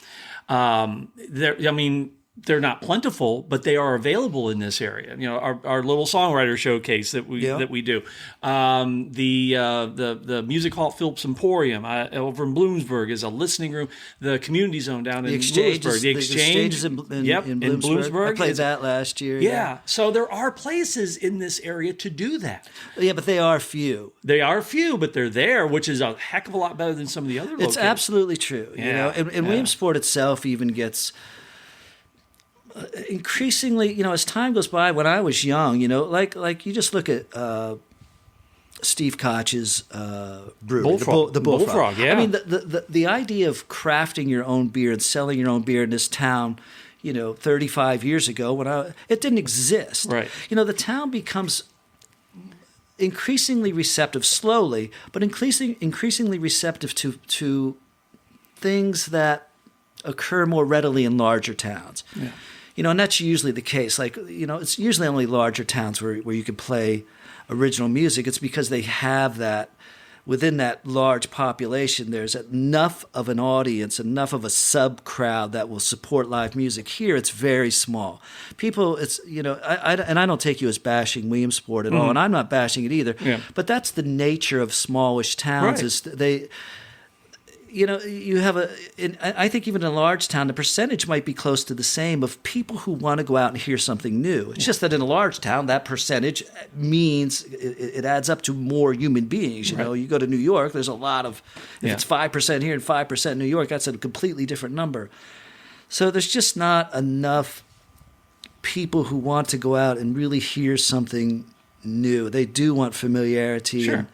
they're not plentiful, but they are available in this area. You know, our little songwriter showcase that we do. The Music Hall at Phillips Emporium over in Bloomsburg is a listening room. The community zone down in Lewisburg. The Exchange is in Bloomsburg. I played that last year. Yeah. So there are places in this area to do that. Yeah, but they are few. They are few, but they're there, which is a heck of a lot better than some of the other locations. It's absolutely true. Yeah. You know, and Williamsport itself even gets increasingly, you know, as time goes by. When I was young, you know, like you just look at Steve Koch's brewery, Bullfrog. the Bullfrog. Yeah. I mean, the idea of crafting your own beer and selling your own beer in this town, you know, 35 years ago, it didn't exist. Right. You know, the town becomes increasingly receptive, slowly, but increasingly receptive to things that occur more readily in larger towns. Yeah. You know, and that's usually the case. Like, you know, it's usually only larger towns where you can play original music. It's because they have that, within that large population, there's enough of an audience, enough of a sub crowd that will support live music. Here, it's very small. People, it's, you know, I don't take you as bashing Williamsport at all, and I'm not bashing it either. Yeah. But that's the nature of smallish towns. Right. Is they, you know, you have I think even in a large town, the percentage might be close to the same of people who want to go out and hear something new. It's just that in a large town, that percentage means it adds up to more human beings. You know, you go to New York, there's a lot of, if it's 5% here and 5% in New York, that's a completely different number. So there's just not enough people who want to go out and really hear something new. They do want familiarity. Sure.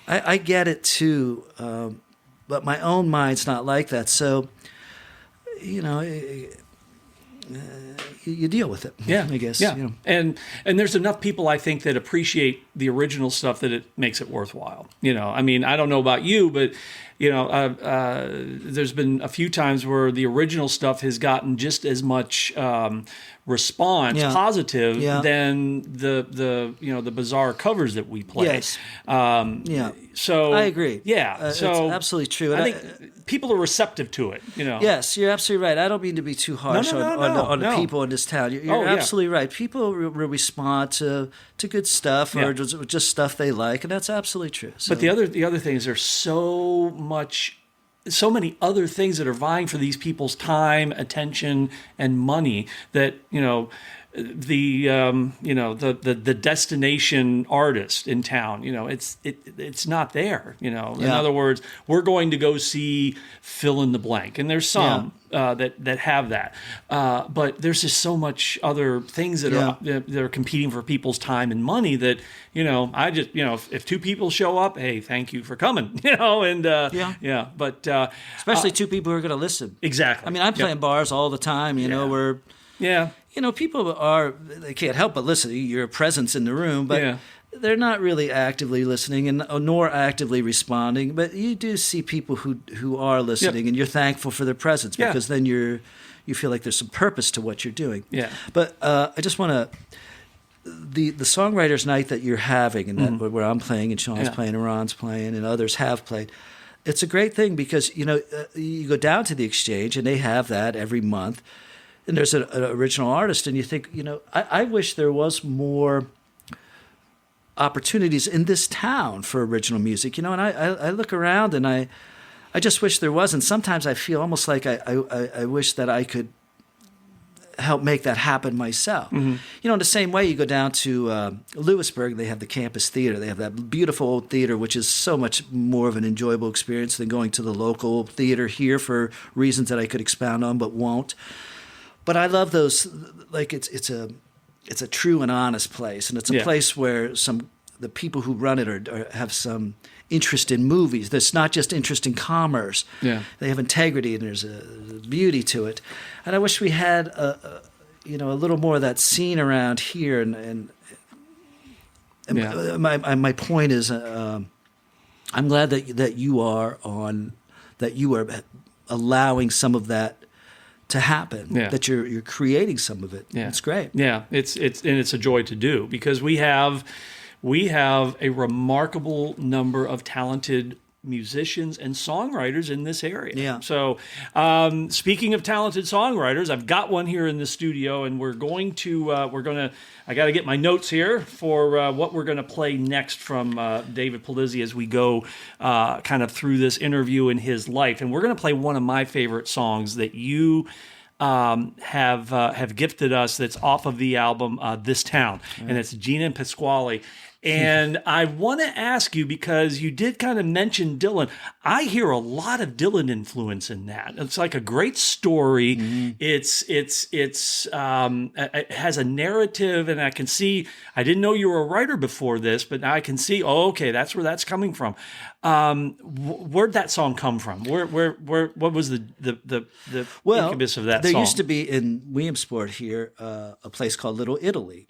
And I get it too. But my own mind's not like that. So, you know, you deal with it. Yeah, I guess. Yeah, You know. and there's enough people, I think, that appreciate the original stuff that it makes it worthwhile. You know, I mean, I don't know about you, but you know, there's been a few times where the original stuff has gotten just as much response, positive, than the you know, the bizarre covers that we play. Yes. So I agree. Yeah. So it's absolutely true. And I think people are receptive to it. You know. Yes, you're absolutely right. I don't mean to be too harsh on the people in this town. You're absolutely right. People will respond to good stuff or just stuff they like, and that's absolutely true. So. But the other thing is there's so many other things that are vying for these people's time, attention, and money that, you know, the destination artist in town, you know, it's not there, you know. In other words, we're going to go see fill in the blank, and there's some that have that, but there's just so much other things that are competing for people's time and money that, you know, I just, you know, if two people show up, hey, thank you for coming, you know, and but especially two people who are going to listen. Exactly. I mean, I'm playing bars all the time, you know, where you know, people they can't help but listen. You're a presence in the room, but they're not really actively listening and nor actively responding. But you do see people who are listening, and you're thankful for their presence because then you feel like there's some purpose to what you're doing. Yeah. But I just want to the songwriters' night that you're having, and that where I'm playing and Sean's playing and Ron's playing and others have played. It's a great thing because, you know, you go down to the Exchange and they have that every month. And there's an original artist, and you think, you know, I wish there was more opportunities in this town for original music, you know. And I look around, and I just wish there was. And sometimes I feel almost like I wish that I could help make that happen myself. You know, in the same way, you go down to Lewisburg, they have the campus theater. They have that beautiful old theater, which is so much more of an enjoyable experience than going to the local theater here for reasons that I could expound on but won't. But I love those, like it's a true and honest place, and it's a place where the people who run it have some interest in movies. There's not just interest in commerce. Yeah. They have integrity, and there's a beauty to it. And I wish we had a little more of that scene around here. And my point is, I'm glad that you are allowing some a to happen, that you're creating some of it. Yeah. It's great. Yeah, it's a joy to do because we have a remarkable number of talented musicians and songwriters in this area. Yeah. So, speaking of talented songwriters, I've got one here in the studio, and I got to get my notes here for what we're going to play next from David Pulizzi as we go kind of through this interview in his life. And we're going to play one of my favorite songs that you have gifted us that's off of the album This Town, and it's Gina Pasquali. And I want to ask you, because you did kind of mention Dylan. I hear a lot of Dylan influence in that. It's like a great story. Mm-hmm. It has a narrative, and I can see. I didn't know you were a writer before this, but now I can see. Oh, okay, that's where that's coming from. Where'd that song come from? What was the incubus of that song? There used to be in Williamsport here a place called Little Italy.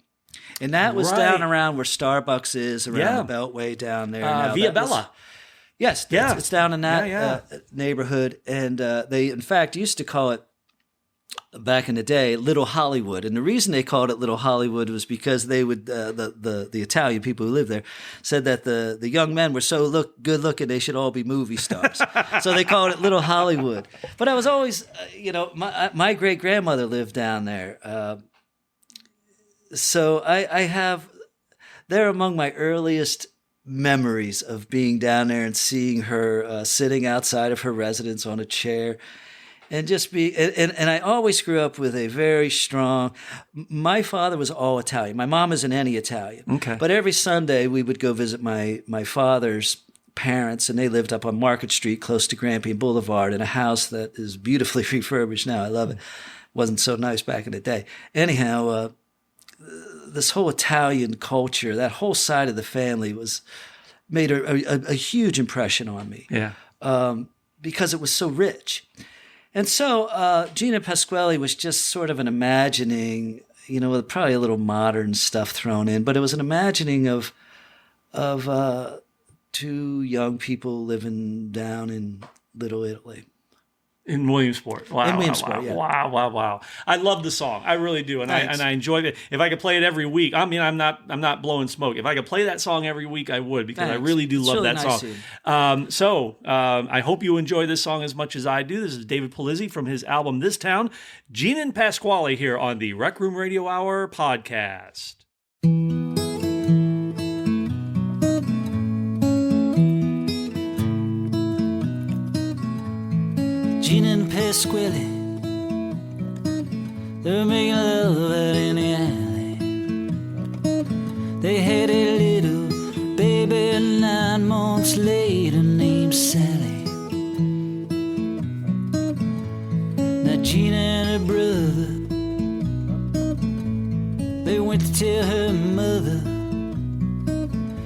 And that was down around where Starbucks is, around the Beltway down there. Via Bella. Yes, it's down in that neighborhood. And they, in fact, used to call it, back in the day, Little Hollywood. And the reason they called it Little Hollywood was because they would, the Italian people who lived there said that the young men were so good looking, they should all be movie stars. So they called it Little Hollywood. But I was always, my great-grandmother lived down there. So they're among my earliest memories of being down there and seeing her sitting outside of her residence on a chair and and I always grew up with a very strong, my father was all Italian. My mom isn't any Italian. Okay. But every Sunday we would go visit my father's parents, and they lived up on Market Street close to Grampian Boulevard in a house that is beautifully refurbished now. I love it. Wasn't so nice back in the day. Anyhow, this whole Italian culture, that whole side of the family made a huge impression on me. Yeah. Because it was so rich. And so Gina Pasquali was just sort of an imagining, with probably a little modern stuff thrown in, but it was an imagining of two young people living down in Little Italy. In Williamsport. Wow. In Williamsport, wow, yeah. Wow. I love the song. I really do. And I enjoy it. If I could play it every week, I mean, I'm not blowing smoke. If I could play that song every week, I would, because I really do love that song. So I hope you enjoy this song as much as I do. This is David Pulizzi from his album This Town. Gina Pasquali here on the Rec Room Radio Hour podcast. Gina and Pasquali, they were making love out in the alley. They had a little baby 9 months later named Sally. Now Gina and her brother, they went to tell her mother.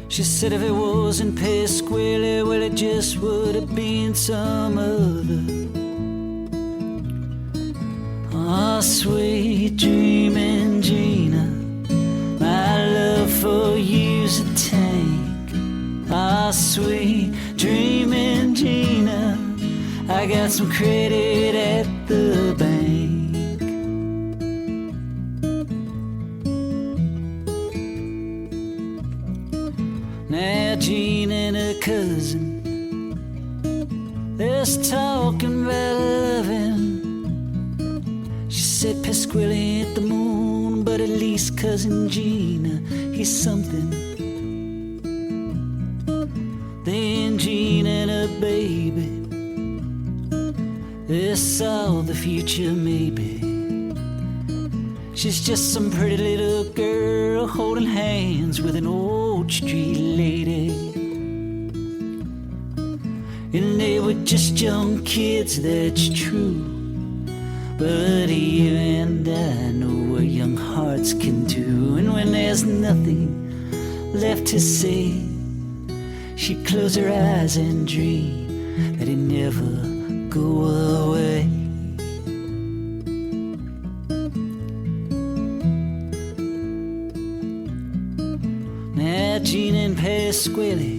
She said if it wasn't Pasquali, well, it just would have been some other. Oh, sweet dreaming Gina, my love for you's a tank. Oh, sweet dreaming Gina, I got some credit at the bank. Now Gina and her cousin, they're talking about loving. She said Pasquali ain't the moon, but at least cousin Gina, he's something. Then Gina and her baby, they saw the future maybe. She's just some pretty little girl holding hands with an old street lady. And they were just young kids, that's true. But you and I know what young hearts can do. And when there's nothing left to say, she'd close her eyes and dream that he'd never go away. Now Gina and Pasquali,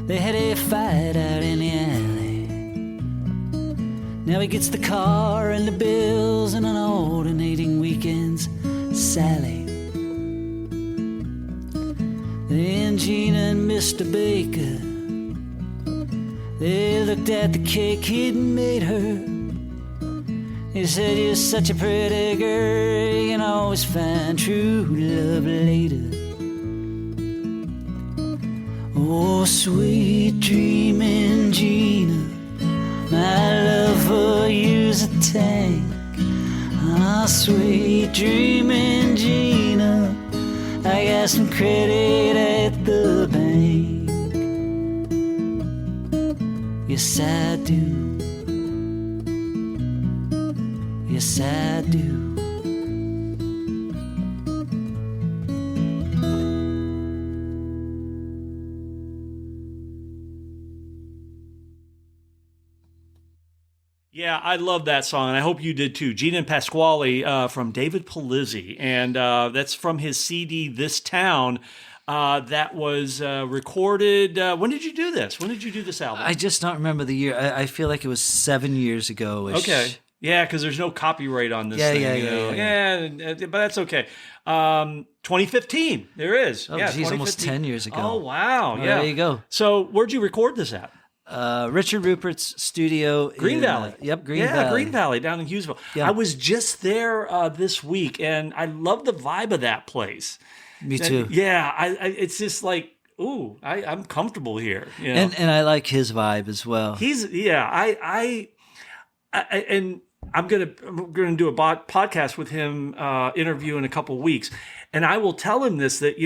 they had a fight out in the alley. Now he gets the car and the bills and on alternating weekends, Sally. Then Gina and Mr. Baker, They looked at the cake he'd made her. He said, you're such a pretty girl, you can always find true love later. Oh, sweet dreaming Gina, my love for you's a tank. Ah, sweet dreaming Gina, I got some credit at the bank. Yes, I do. Yes, I do. Yeah, I love that song, and I hope you did too. Gina Pasquali from David Pulizzi, and that's from his CD, This Town, that was recorded. When did you do this? When did you do this album? I just don't remember the year. I feel like it was 7 years ago. Okay. Yeah, because there's no copyright on this thing. Yeah, but that's okay. 2015, there is. Oh, yeah, geez, almost 10 years ago. Oh, wow. Oh, Yeah. there you go. So where'd you record this at? Richard Rupert's studio. Green Valley. Green Valley. Green Valley down in Hughesville. Yeah. I was just there this week, and I love the vibe of that place. Me too. Yeah, it's just like, ooh, I'm comfortable here. You know? And I like his vibe as well. And I'm gonna do a podcast with him, interview in a couple of weeks, and I will tell him this, that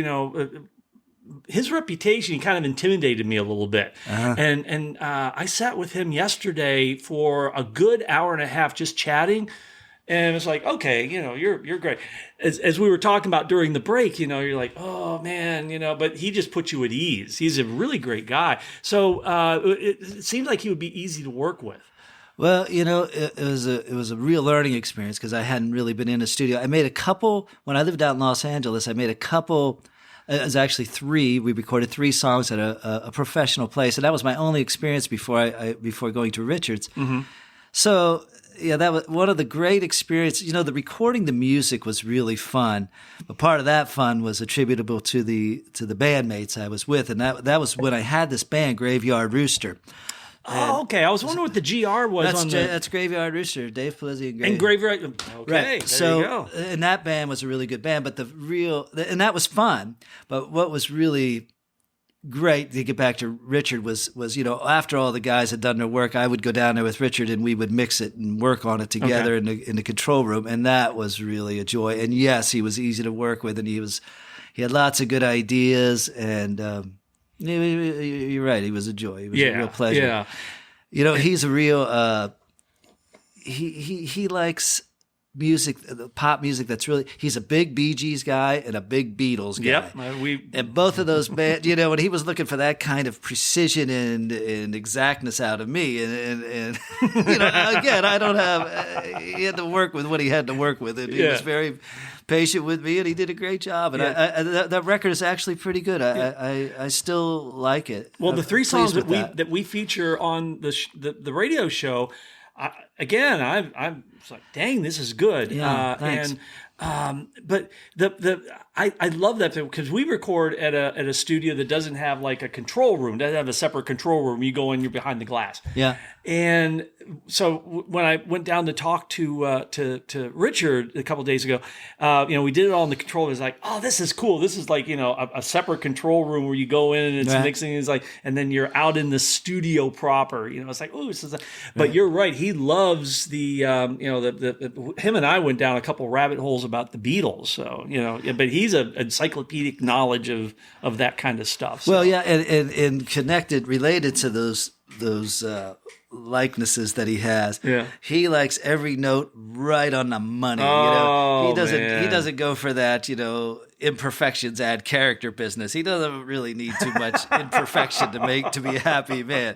his reputation kind of intimidated me a little bit. Uh-huh. And I sat with him yesterday for a good hour and a half just chatting. And it's like, okay, you're great. As we were talking about during the break, you're like, oh man, but he just puts you at ease. He's a really great guy. So it seemed like he would be easy to work with. Well, it was a real learning experience because I hadn't really been in a studio. I made a couple when I lived out in Los Angeles. I made a couple. It was actually 3. We recorded 3 songs at a professional place, and that was my only experience before going to Richard's. Mm-hmm. So yeah, that was one of the great experiences. The recording the music was really fun, but part of that fun was attributable to the bandmates I was with, and that was when I had this band, Graveyard Rooster. Okay. I was wondering what the GR was That's Graveyard Rooster, Dave Pulizzi and Graveyard. Okay, right. There you go. And that band was a really good band, but and that was fun. But what was really great to get back to Richard was after all the guys had done their work, I would go down there with Richard and we would mix it and work on it together in the control room, and that was really a joy. And yes, he was easy to work with, and he had lots of good ideas and. You're right. He was a joy. He was a real pleasure. Yeah. He's a real. He likes music, pop music. He's a big Bee Gees guy and a big Beatles guy. Yep. And both of those bands. When he was looking for that kind of precision and exactness out of me, and again, I don't have. He had to work with what he had to work with, and he was very patient with me, and he did a great job. And that record is actually pretty good. I still like it. Well, the 3 songs that we feature on the radio show, I'm like, dang, this is good. Yeah, thanks. But I love that because we record at a studio that doesn't have like a control room, doesn't have a separate control room. You go in, you're behind the glass. Yeah. And so when I went down to talk to Richard a couple of days ago, we did it all in the control room. It's like, oh, this is cool. This is like, a separate control room where you go in and it's mixing. It's like, and then you're out in the studio proper. It's like, oh, this is. But you're right. He loves the him and I went down a couple rabbit holes about the Beatles. So but he's an encyclopedic knowledge of that kind of stuff. So. Well, yeah, and connected, related to those likenesses that he has. Yeah. He likes every note right on the money. He doesn't go for that, imperfections add character business. He doesn't really need too much imperfection to be a happy man.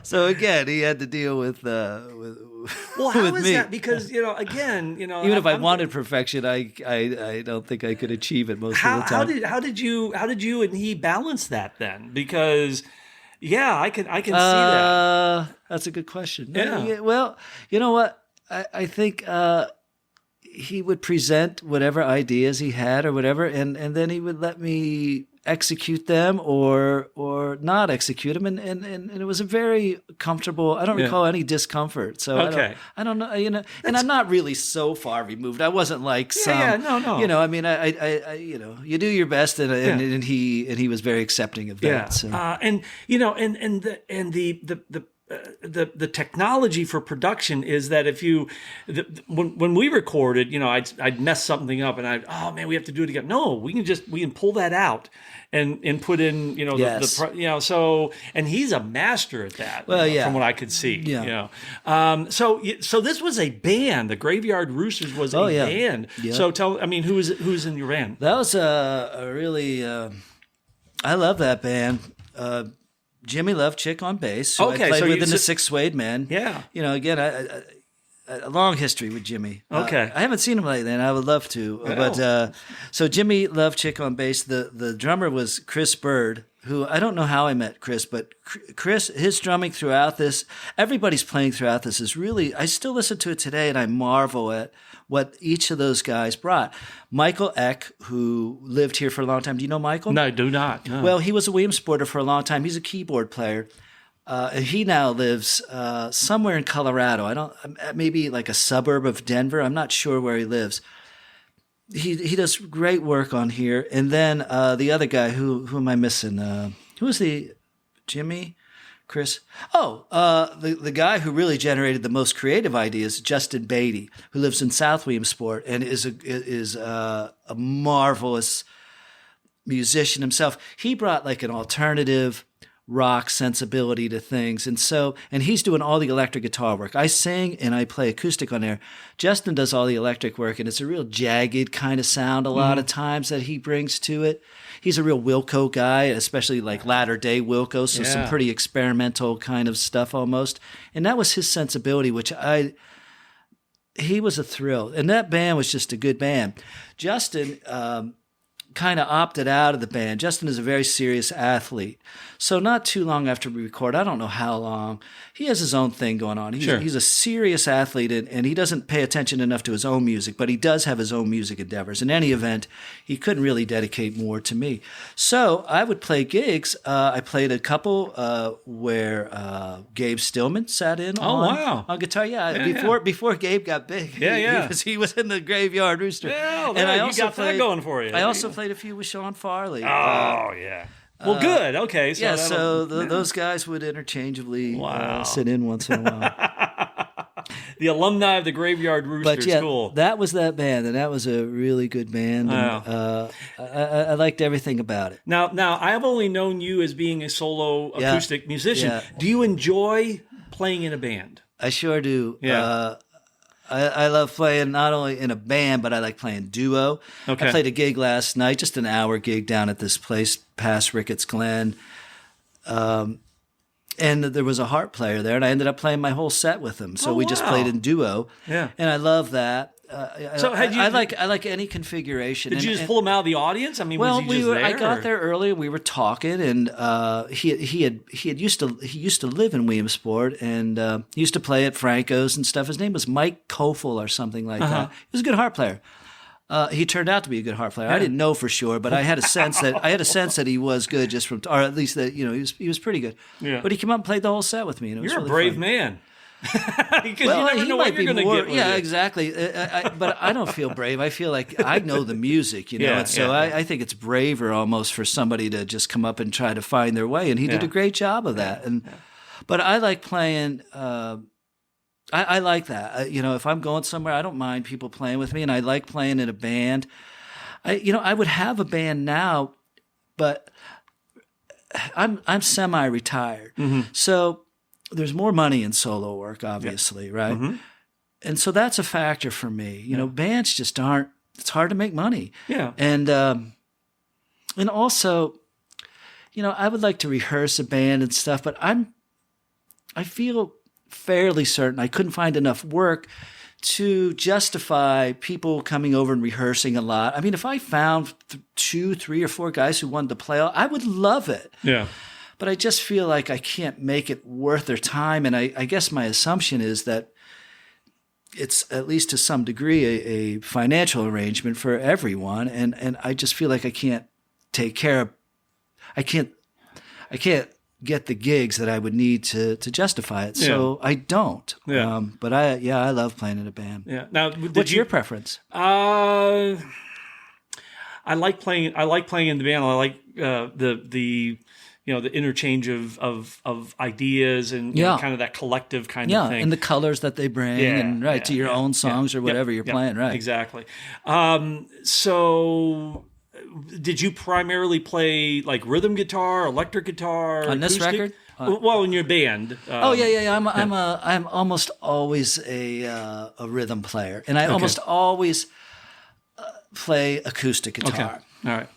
So again, he had to deal with well, how with is me. that? Because even if I wanted perfection, I don't think I could achieve it most of the time. How did you and he balance that then? Because I can see that. That's a good question. Yeah. Well, you know what? I think he would present whatever ideas he had or whatever, and then he would let me execute them or not execute them, and it was a very comfortable. I don't recall any discomfort. So I don't know, and I'm not really so far removed. I wasn't like no. I mean, I you do your best, and he was very accepting of that. Yeah. So. The technology for production is that when we recorded, I'd mess something up and we have to do it again. No, we can pull that out and put in, Yes. and he's a master at that. Well, from what I could see. Yeah. So this was a band. The Graveyard Roosters was a band. Yeah. So who's in your band? That was a really, I love that band. Jimmy Lovechick on bass. I played with in the Six Suede Men. Yeah. Again, a long history with Jimmy. Okay. I haven't seen him lately, and I would love to. Oh. But so Jimmy Lovechick on bass. The drummer was Chris Bird, who I don't know how I met Chris, but Chris, his drumming throughout this, everybody's playing throughout this is really, I still listen to it today, and I marvel at what each of those guys brought. Michael Eck, who lived here for a long time. Do you know Michael? No, I do not. No. Well, he was a Williamsporter for a long time. He's a keyboard player. He now lives somewhere in Colorado. Maybe like a suburb of Denver. I'm not sure where he lives. He does great work on here. And then the other guy, who am I missing? Who was Jimmy? Chris? The guy who really generated the most creative ideas, Justin Beatty, who lives in South Williamsport and is a marvelous musician himself. He brought like an alternative rock sensibility to things. And he's doing all the electric guitar work. I sing and I play acoustic on there. Justin does all the electric work, and it's a real jagged kind of sound a lot of times that he brings to it. He's a real Wilco guy, especially like latter day Wilco, so some pretty experimental kind of stuff almost. And that was his sensibility, he was a thrill. And that band was just a good band. Justin kind of opted out of the band. Justin is a very serious athlete. So not too long after we record, I don't know how long, he has his own thing going on. He's a serious athlete, and he doesn't pay attention enough to his own music, but he does have his own music endeavors. In any event, he couldn't really dedicate more to me. So I would play gigs. I played a couple where Gabe Stillman sat in on guitar. Before Gabe got big. He was in the Graveyard Rooster. Yeah, and I also got that going for you. I also played a few with Sean Farley. Well, good. Okay. So those guys would interchangeably sit in once in a while. The alumni of the Graveyard Roosters. But cool. That was that band, and that was a really good band. And, I liked everything about it. Now, I've only known you as being a solo acoustic musician. Yeah. Do you enjoy playing in a band? I sure do. Yeah. I love playing not only in a band, but I like playing duo. Okay. I played a gig last night, just an hour gig down at this place past Ricketts Glen. And there was a harp player there, and I ended up playing my whole set with him. So we just played in duo. Yeah. And I love that. I like any configuration. Did you just pull him out of the audience? I mean, well, was he just there? I got there early. We were talking, and he used to live in Williamsport, and he used to play at Franco's and stuff. His name was Mike Kofel or something like that. He was a good harp player. He turned out to be a good harp player. I didn't know for sure, but I had a sense that he was good, just from, or at least that he was pretty good. Yeah. But he came up and played the whole set with me. And it was You're really a brave fun. Man. Because you never know what you're going to get with it. Exactly. But I don't feel brave. I feel like I know the music, and so I think it's braver almost for somebody to just come up and try to find their way. And he did a great job of that. But I like playing. I like that. If I'm going somewhere, I don't mind people playing with me, and I like playing in a band. I would have a band now, but I'm semi-retired, so. There's more money in solo work, obviously, right? Mm-hmm. And so that's a factor for me. Bands just aren't. It's hard to make money. Yeah. And also, I would like to rehearse a band and stuff, but I feel fairly certain I couldn't find enough work to justify people coming over and rehearsing a lot. I mean, if I found 2, 3, or 4 guys who wanted to play, I would love it. Yeah. But I just feel like I can't make it worth their time. And I guess my assumption is that it's, at least to some degree, a financial arrangement for everyone. And I just feel like I can't take care of I can't get the gigs that I would need to justify it. So I don't. Yeah. But I love playing in a band. Yeah. Now, what's your preference? I like playing in the band. I like the the interchange of ideas and kind of that collective kind of thing. And the colors that they bring to your own songs or whatever you're playing, right? Exactly. So did you primarily play like rhythm guitar, electric guitar, on this record? Well, in your band. I'm almost always a rhythm player, and I almost always play acoustic guitar. Okay. All right.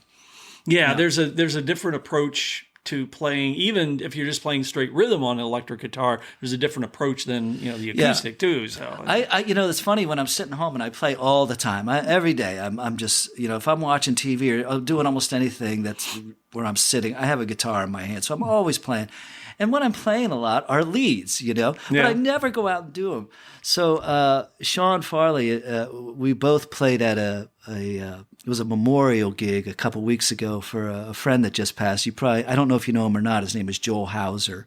Yeah, there's a different approach to playing, even if you're just playing straight rhythm on an electric guitar, there's a different approach than the acoustic too. So it's funny when I'm sitting home and I play all the time. Every day I'm just if I'm watching TV or doing almost anything that's where I'm sitting, I have a guitar in my hand, so I'm always playing. And when I'm playing a lot are leads, but I never go out and do them. So Sean Farley, we both played at it was a memorial gig a couple weeks ago for a friend that just passed. I don't know if you know him or not. His name is Joel Hauser.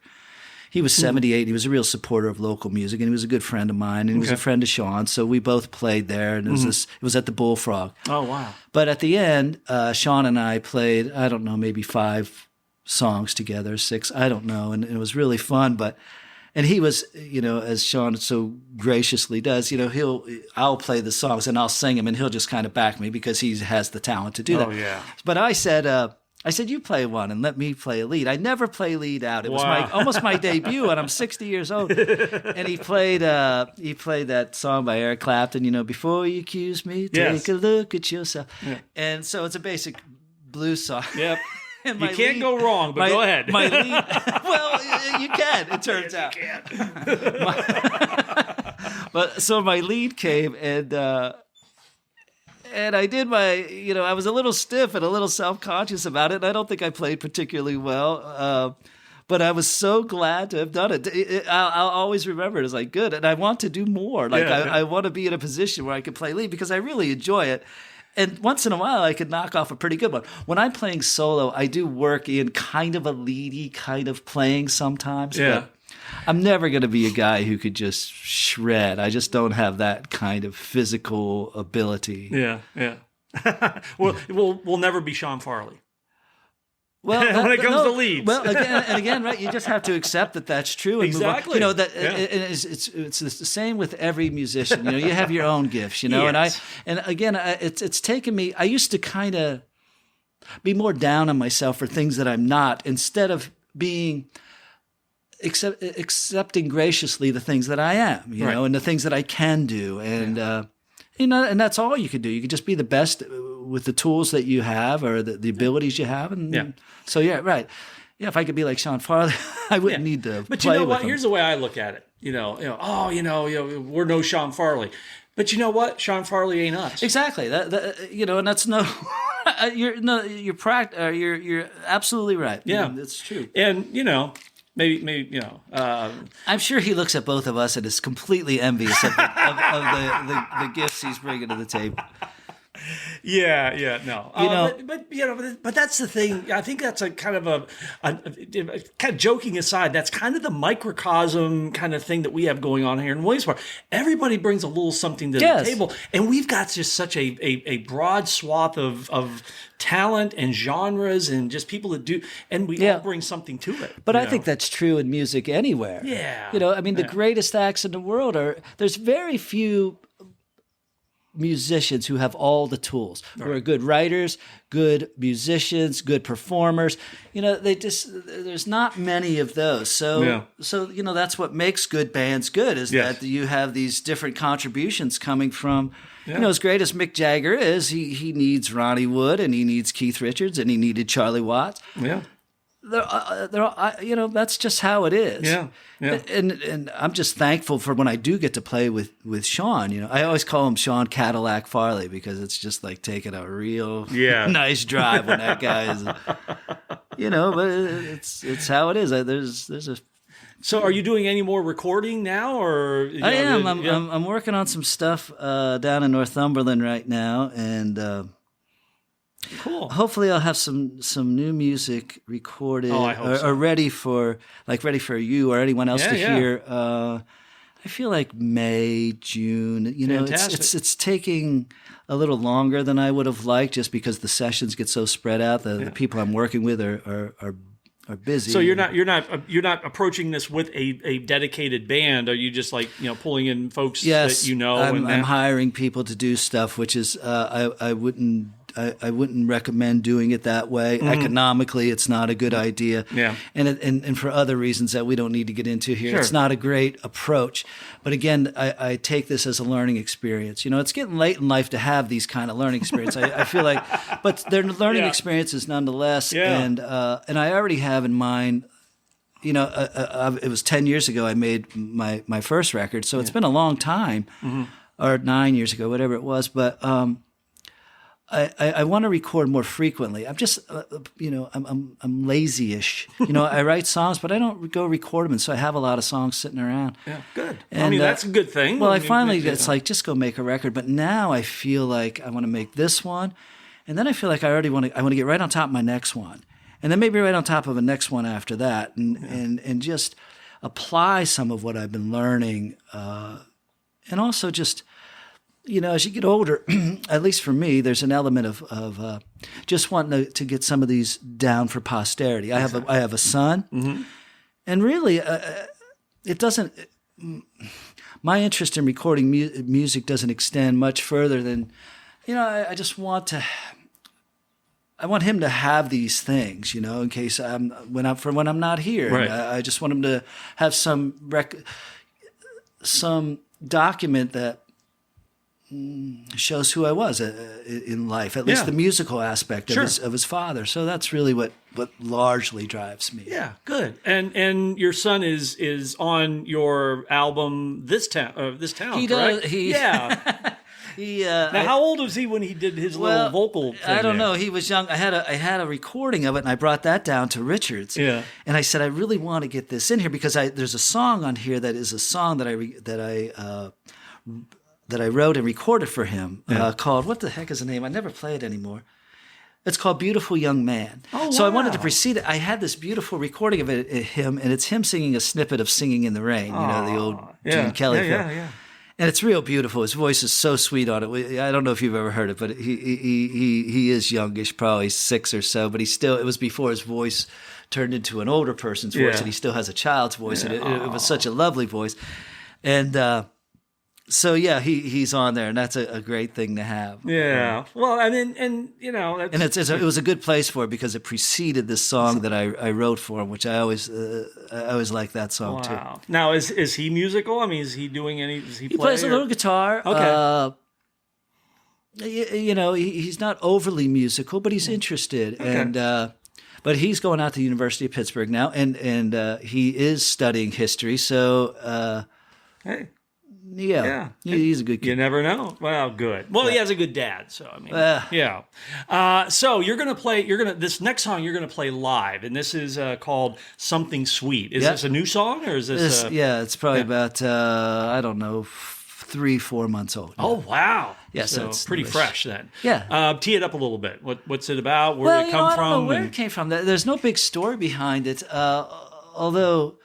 He was 78. He was a real supporter of local music, and he was a good friend of mine, and he was a friend of Sean. So we both played there, and it was at the Bullfrog. Oh, wow. But at the end, Sean and I played, I don't know, maybe 5 songs together, 6, I don't know, and it was really fun. And he was, as Sean so graciously does, I'll play the songs and I'll sing them, and he'll just kind of back me because he has the talent to do that. Oh, yeah. But I said, you play one and let me play a lead. I never play lead out. It was almost my debut, and I'm 60 years old. And he played that song by Eric Clapton, Before You Accuse Me, Take a Look at Yourself. Yeah. And so it's a basic blues song. Yep. You can't go wrong, but go ahead. My lead, well, you can, it turns out. You can. So my lead came, and I did I was a little stiff and a little self-conscious about it, and I don't think I played particularly well. But I was so glad to have done it. I'll always remember it as like, good, and I want to do more. I want to be in a position where I can play lead because I really enjoy it. And once in a while, I could knock off a pretty good one. When I'm playing solo, I do work in kind of a leady kind of playing sometimes. Yeah. But I'm never going to be a guy who could just shred. I just don't have that kind of physical ability. Yeah, yeah. We'll never be Sean Farley. Well, when it comes to leads. Well, again, right? You just have to accept that that's true. And exactly. Move on. It's the same with every musician. You have your own gifts. Yes. And again, it's taken me. I used to kind of be more down on myself for things that I'm not, instead of being accepting graciously the things that I am. And the things that I can do, and and that's all you can do. You can just be the best with the tools that you have, or the abilities you have. And so, right. Yeah, if I could be like Sean Farley, I wouldn't need to But play you know with what? him. Here's the way I look at it. We're no Sean Farley. But you know what? Sean Farley ain't us. Exactly. And that's no. You're absolutely right. Yeah, it's true. And maybe I'm sure he looks at both of us and is completely envious of the gifts he's bringing to the table. No. But that's the thing. I think that's a kind of kind of joking aside. That's kind of the microcosm kind of thing that we have going on here in Williamsport. Everybody brings a little something to the table, and we've got just such a broad swath of talent and genres and just people that do, and we all bring something to it. But I think that's true in music anywhere. Yeah. The greatest acts in the world there's very few musicians who have all the tools, who are good writers, good musicians, good performers. There's not many of those. So that's what makes good bands good, is that you have these different contributions coming from, as great as Mick Jagger is, he needs Ronnie Wood, and he needs Keith Richards, and he needed Charlie Watts. Yeah. That's just how it is. Yeah. And I'm just thankful for when I do get to play with Sean. I always call him Sean Cadillac Farley, because it's just like taking a real nice drive when that guy is. But it's how it is. There's a. So, are you doing any more recording now, or? I am. I'm working on some stuff down in Northumberland right now, and. Cool. Hopefully, I'll have some new music recorded I hope so. or ready for you or anyone else to Yeah. hear. I feel like May, June. You know, Fantastic. it's taking a little longer than I would have liked, just because the sessions get so spread out. The people I'm working with are busy. So you're not approaching this with a dedicated band. Are you just like, pulling in folks Yes, that you know? I'm hiring people to do stuff, which is I wouldn't recommend doing it that way. Economically, it's not a good idea. Yeah. And for other reasons that we don't need to get into here, Sure. it's not a great approach. But again, I take this as a learning experience. It's getting late in life to have these kind of learning experiences. I feel like, but they're learning experiences nonetheless. Yeah. And I already have in mind. It was 10 years ago I made my first record, so it's been a long time, or 9 years ago, whatever it was. But I want to record more frequently. I'm just, I'm lazy-ish. I write songs, but I don't go record them, and so I have a lot of songs sitting around. Yeah, good. And, that's a good thing. Well, it's like, just go make a record. But now I feel like I want to make this one, and then I feel like I want to get right on top of my next one. And then maybe right on top of a next one after that, and just apply some of what I've been learning, and also just, as you get older, at least for me, there's an element of just wanting to get some of these down for posterity. I have a son, and really, it doesn't. My interest in recording music doesn't extend much further than, I just want to. I want him to have these things, in case when I'm not here. Right. I just want him to have some document that shows who I was in life, at least the musical aspect of his father. So that's really what largely drives me. Yeah, good. And your son is on your album This Town. He correct? does. Yeah. Now, how old was he when he did his little vocal thing? I don't there? know. He was young. I had a recording of it, and I brought that down to Richards. Yeah. And I said, I really want to get this in here because there's a song on here that is a song that I wrote and recorded for him called, what the heck is the name? I never play it anymore. It's called Beautiful Young Man. Oh, So I wow. wanted to precede it. I had this beautiful recording of him, and it's him singing a snippet of Singing in the Rain, the old Gene Kelly film. Yeah. And it's real beautiful. His voice is so sweet on it. I don't know if you've ever heard it, but he is youngish, probably 6 or so. But it was before his voice turned into an older person's voice, and he still has a child's voice. And it was such a lovely voice. And so he's on there, and that's a great thing to have. Yeah. Well, I mean, and that's, And it was a good place for it because it preceded this song that I wrote for him, which I always like that song too. wow. Now, is he musical? I mean, is he doing any? Does he He play? plays a little guitar. Okay. He's not overly musical, but he's interested, and but he's going out to the University of Pittsburgh now, and he is studying history. So Hey. yeah, he's a good kid. You never know. Well, good. Well, he has a good dad, so I mean, yeah. So you're gonna play. This next song you're gonna play live, and this is called "Something Sweet." Is this a new song or is this? It's probably about I don't know, 3-4 months old. Oh wow! Yeah, so so it's pretty newish. fresh then. Yeah. Tee it up a little bit. What's it about? Where did it come I from? don't know where it came from. There's no big story behind it, although.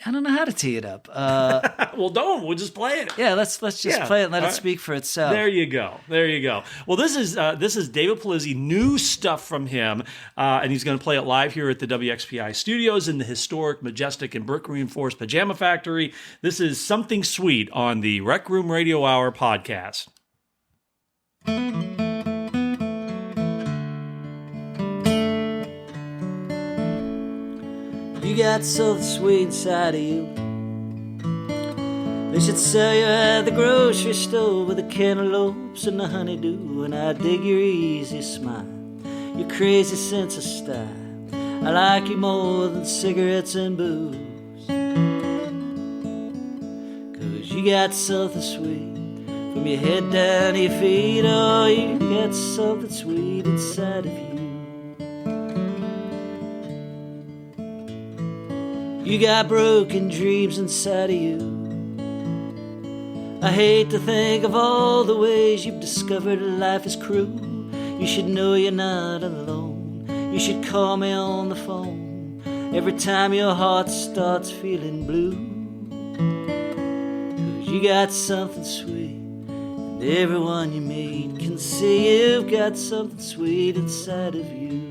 I don't know how to tee it up. Well, don't. We'll just play it. Yeah, let's just play it and let it speak for itself. There you go. Well, this is David Pulizzi, new stuff from him, and he's going to play it live here at the WXPI Studios in the historic, majestic, and brick-reinforced Pajama Factory. This is Something Sweet on the Rec Room Radio Hour podcast. You got something sweet inside of you. They should sell you at the grocery store with the cantaloupes and the honeydew. And I dig your easy smile, your crazy sense of style. I like you more than cigarettes and booze. 'Cause you got something sweet from your head down to your feet. Oh, you got something sweet inside of you. You got broken dreams inside of you. I hate to think of all the ways you've discovered life is cruel. You should know you're not alone. You should call me on the phone every time your heart starts feeling blue. 'Cause you got something sweet, and everyone you meet can see you've got something sweet inside of you.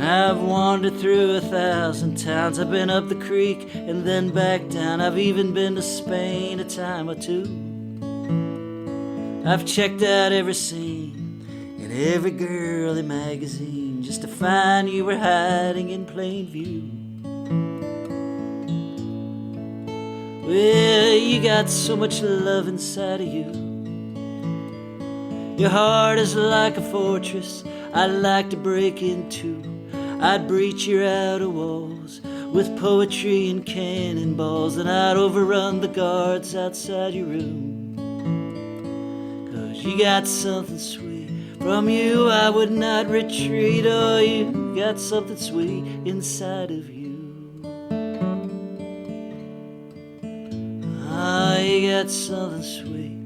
I've wandered through 1,000 towns. I've been up the creek and then back down. I've even been to Spain a time or two. I've checked out every scene and every girly magazine just to find you were hiding in plain view. Well, you got so much love inside of you. Your heart is like a fortress I'd like to break into. I'd breach your outer walls with poetry and cannonballs, and I'd overrun the guards outside your room. 'Cause you got something sweet. From you I would not retreat. Oh, you got something sweet inside of you. Ah, you got something sweet.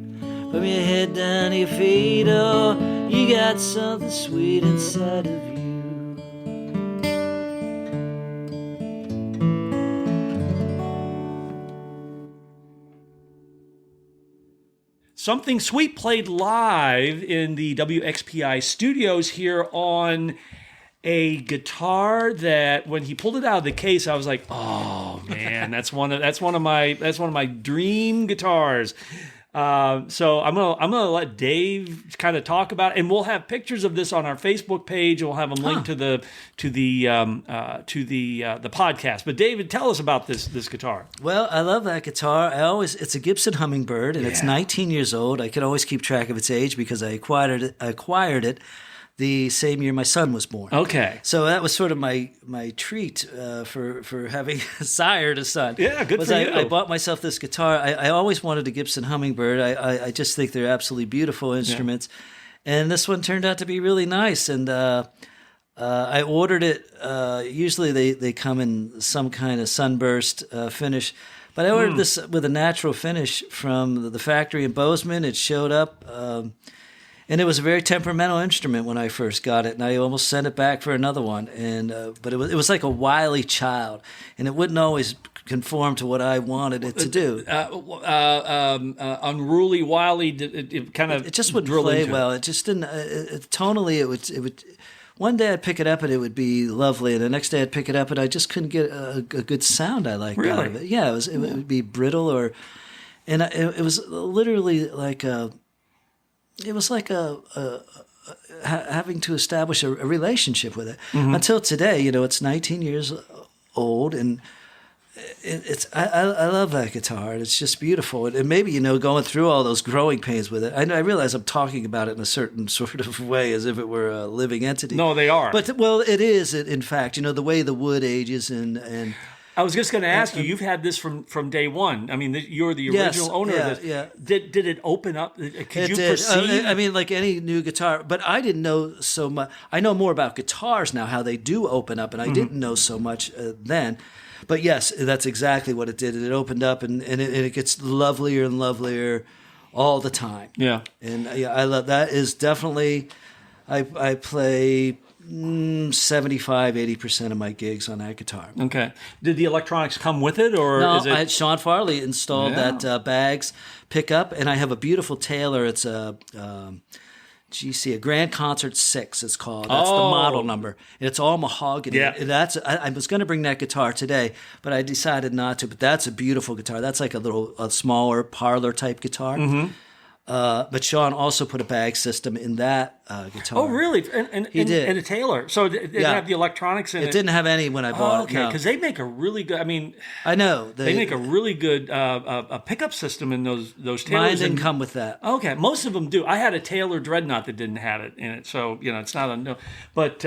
From your head down to your feet. Oh, you got something sweet inside of you. Something Sweet played live in the WXPI studios here on a guitar that when he pulled it out of the case, I was like, "Oh man, that's one of my dream guitars." So I'm gonna let Dave kind of talk about it, and we'll have pictures of this on our Facebook page. We'll have them linked to the podcast. But David, tell us about this guitar. Well, I love that guitar. It's a Gibson Hummingbird, and it's 19 years old. I can always keep track of its age because I acquired it the same year my son was born. Okay. So that was sort of my treat for having sired a son. Yeah, good for you. I bought myself this guitar. I always wanted a Gibson Hummingbird. I just think they're absolutely beautiful instruments. Yeah. And this one turned out to be really nice. And I ordered it. Usually they come in some kind of sunburst finish. But I ordered this with a natural finish from the factory in Bozeman. It showed up. And it was a very temperamental instrument when I first got it, and I almost sent it back for another one. And but it was like a wily child, and it wouldn't always conform to what I wanted it to do. Unruly, wily, it kind of it just wouldn't play well. It just didn't. Tonally, it would. One day I'd pick it up and it would be lovely, and the next day I'd pick it up and I just couldn't get a good sound I liked out of it. Yeah, it would be brittle and it was literally like a. It was like having to establish a relationship with it. Mm-hmm. Until today, it's 19 years old, and I love that guitar. It's just beautiful. And maybe, going through all those growing pains with it. I realize I'm talking about it in a certain sort of way as if it were a living entity. No, they are. But, well, it is, in fact. The way the wood ages and I was just going to ask you. You've had this from day one. I mean, you're the original owner of this. Yeah. Did it open up? Could you did. perceive? I mean, like any new guitar, but I didn't know so much. I know more about guitars now, how they do open up, and I didn't know so much then. But yes, that's exactly what it did. It opened up, and it gets lovelier and lovelier all the time. Yeah, and I love that. Is definitely I play 75-80% of my gigs on that guitar. Okay. Did the electronics come with it, or no? Is it... Sean Farley installed that Bags pickup, and I have a beautiful Taylor. It's a Grand Concert 6. It's called. That's the model number. And it's all mahogany. Yeah. And I was going to bring that guitar today, but I decided not to. But that's a beautiful guitar. That's like a smaller parlor type guitar. Mm-hmm. But Sean also put a bag system in that guitar. Oh, really? And he did. And a Taylor. So it didn't have the electronics in it? It didn't have any when I bought it. Okay, because they make a really good, I know. They make a really good a pickup system in those Taylors. Mine didn't come with that. Okay, most of them do. I had a Taylor Dreadnought that didn't have it in it, so, it's not a no. But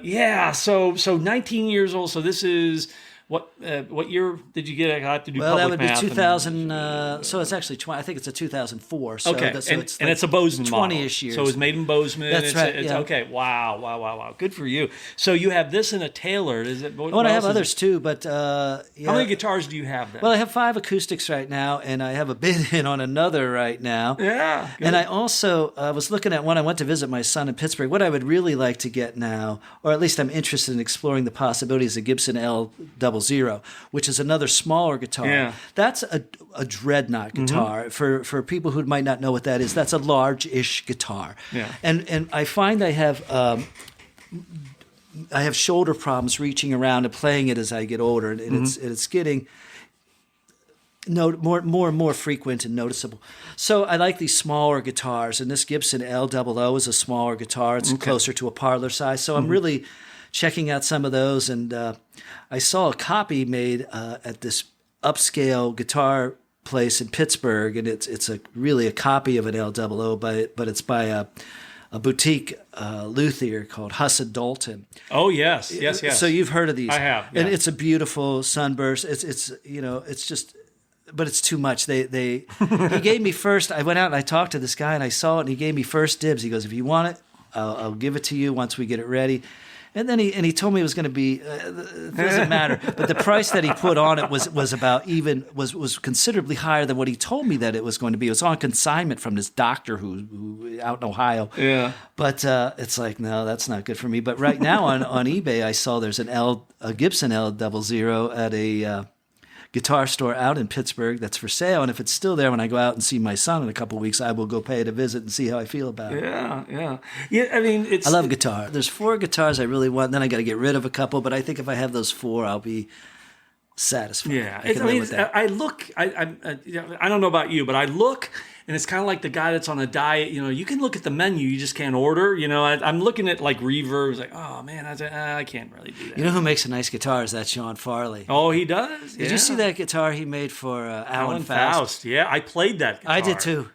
yeah, so 19 years old, so this is... What year did you get? I have to do Well, that would public be math 2000. So it's actually 20. I think it's a 2004. So okay, so and it's a Bozeman 20-ish years. So it was made in Bozeman. That's right. It's, yeah. Okay. Wow. Good for you. So you have this in a Taylor. Is it? Well, I have others too, but how many guitars do you have then? Well, I have 5 acoustics right now, and I have a bid in on another right now. Yeah. Good. And I also was looking at one. I went to visit my son in Pittsburgh. What I would really like to get now, or at least I'm interested in exploring the possibilities of Gibson L00, which is another smaller guitar. Yeah. That's a dreadnought guitar. For people who might not know what that is, that's a large-ish guitar. Yeah. And I find I have shoulder problems reaching around and playing it as I get older, and it's getting more and more frequent and noticeable. So I like these smaller guitars, and this Gibson L00 is a smaller guitar. It's closer to a parlor size. So I'm really checking out some of those, and I saw a copy made at this upscale guitar place in Pittsburgh, and it's really a copy of an L00, but it's by a boutique luthier called Husson Dalton. Oh yes. So you've heard of these? I have, yeah. And it's a beautiful sunburst. It's just. But it's too much. He gave me first. I went out and I talked to this guy and I saw it and he gave me first dibs. He goes, if you want it, I'll give it to you once we get it ready. And then he told me it was going to be. It doesn't matter. But the price that he put on it was considerably higher than what he told me that it was going to be. It was on consignment from this doctor who out in Ohio. Yeah. But it's like, no, that's not good for me. But right now on eBay, I saw there's a Gibson L00 at a guitar store out in Pittsburgh that's for sale, and if it's still there when I go out and see my son in a couple of weeks, I will go pay it a visit and see how I feel about it. Yeah. I mean, I love guitar. There's 4 guitars I really want. Then I got to get rid of a couple, but I think if I have those 4, I'll be satisfied. Yeah, I can live with that. I look. I don't know about you, but I look, and it's kind of like the guy that's on a diet. You can look at the menu, you just can't order. I'm looking at like Reverb. It's like, oh man, I can't really do that. You know who makes a nice guitar is that Sean Farley. Oh, he does. Did you see that guitar he made for Alan Faust? Yeah, I played that guitar. I did too.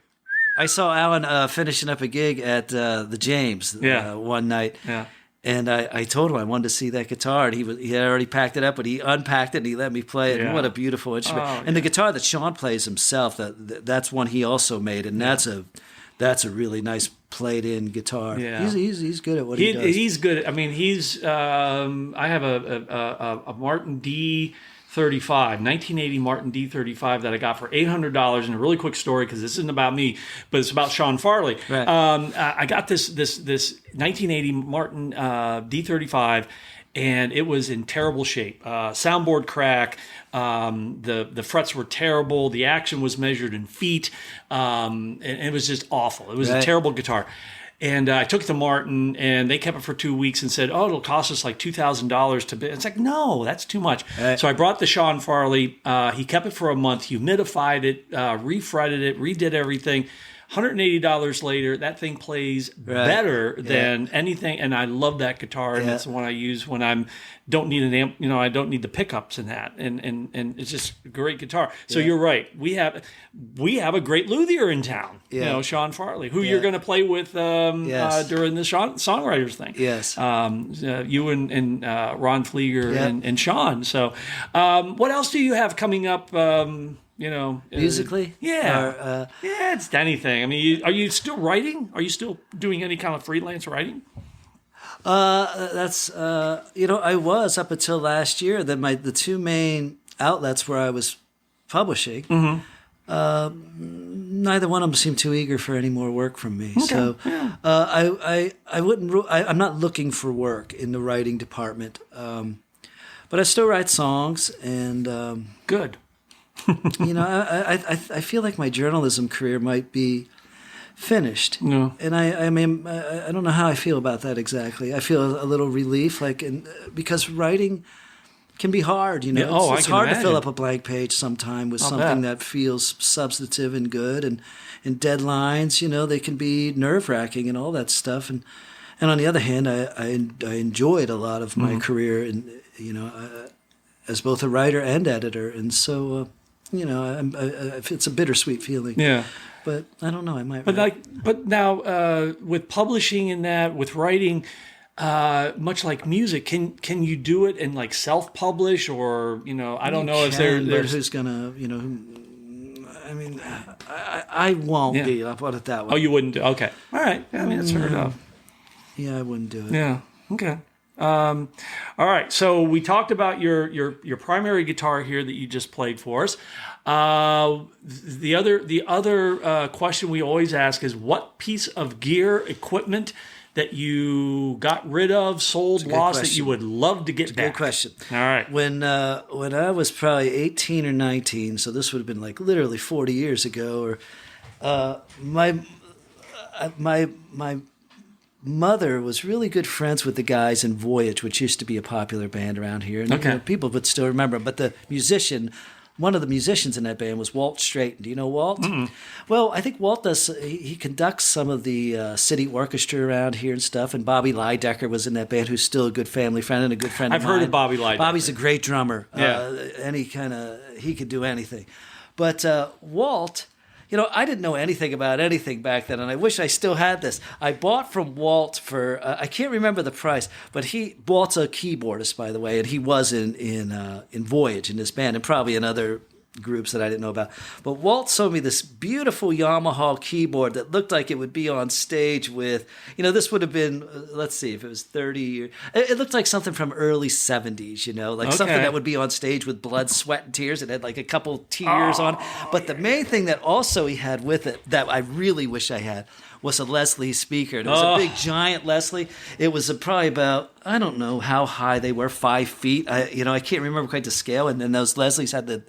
I saw Alan finishing up a gig at the James one night. Yeah. And I told him I wanted to see that guitar, and he had already packed it up, but he unpacked it and he let me play it. Yeah. And what a beautiful instrument! And the guitar that Sean plays himself, that's one he also made, and that's a really nice played-in guitar. Yeah. He's good at what he does. He's good. I mean, I have a Martin D35, 1980 Martin D35 that I got for $800. And a really quick story, because this isn't about me, but it's about Sean Farley. Right. I got this 1980 Martin D35, and it was in terrible shape. Soundboard crack. The frets were terrible. The action was measured in feet, and it was just awful. It was a terrible guitar. And I took it to Martin, and they kept it for 2 weeks and said, "Oh, it'll cost us like $2,000 to." It's like, no, that's too much. Right. So I brought the Sean Farley. He kept it for a month, humidified it, refretted it, redid everything. $180 later, that thing plays better than anything, and I love that guitar, and that's the one I use when I don't need an amp. I don't need the pickups in that, and it's just a great guitar. So you're right. We have a great luthier in town. Yeah. Sean Farley, who you're going to play with during the songwriters thing. Yes. You and Ron Flieger and Sean. So, what else do you have coming up? Musically? It's anything. I mean, are you still writing? Are you still doing any kind of freelance writing? That's I was up until last year. The 2 main outlets where I was publishing. Neither one of them seemed too eager for any more work from me. Okay. So I wouldn't. I'm not looking for work in the writing department, but I still write songs and good. I feel like my journalism career might be finished. No. And I mean, I don't know how I feel about that exactly. I feel a little relief, because writing can be hard, it's hard to fill up a blank page sometime with something that feels substantive and good, and deadlines, they can be nerve-wracking and all that stuff. And on the other hand, I enjoyed a lot of my career, and as both a writer and editor, and so it's a bittersweet feeling. Yeah. But I don't know. I might. But now with publishing and that, with writing, much like music, can you do it and like self-publish, or I don't know if there's who's gonna I mean, I won't be. I'll put it that way. Oh, you wouldn't do? Okay, all right. I mean, it's fair enough. Yeah, I wouldn't do it. Yeah. Okay. All right. So we talked about your primary guitar here that you just played for us. The other question we always ask is, what piece of gear, equipment that you got rid of, sold, lost, that you would love to get back? Good question. All right. When I was probably 18 or 19, so this would have been like literally 40 years ago, or my mother was really good friends with the guys in Voyage, which used to be a popular band around here. And people would still remember. But one of the musicians in that band was Walt Straighton. Do you know Walt? Mm-mm. Well, I think Walt does. He conducts some of the city orchestra around here and stuff. And Bobby Lydecker was in that band, who's still a good family friend and a good friend of mine. I've heard of Bobby Lydecker. Bobby's a great drummer. Yeah. He could do anything. But Walt, I didn't know anything about anything back then, and I wish I still had this. I bought from Walt for I can't remember the price, but Walt's a keyboardist, by the way, and he was in Voyage in this band, and probably in other groups that I didn't know about. But Walt sold me this beautiful Yamaha keyboard that looked like it would be on stage with, this would have been, let's see, if it was 30 years. It looked like something from early 70s, something that would be on stage with blood, sweat, and tears. It had like a couple tears on. But the main thing that also he had with it that I really wish I had was a Leslie speaker. And it was a big, giant Leslie. It was probably about, I don't know how high they were, 5 feet. I can't remember quite the scale. And then those Leslies had the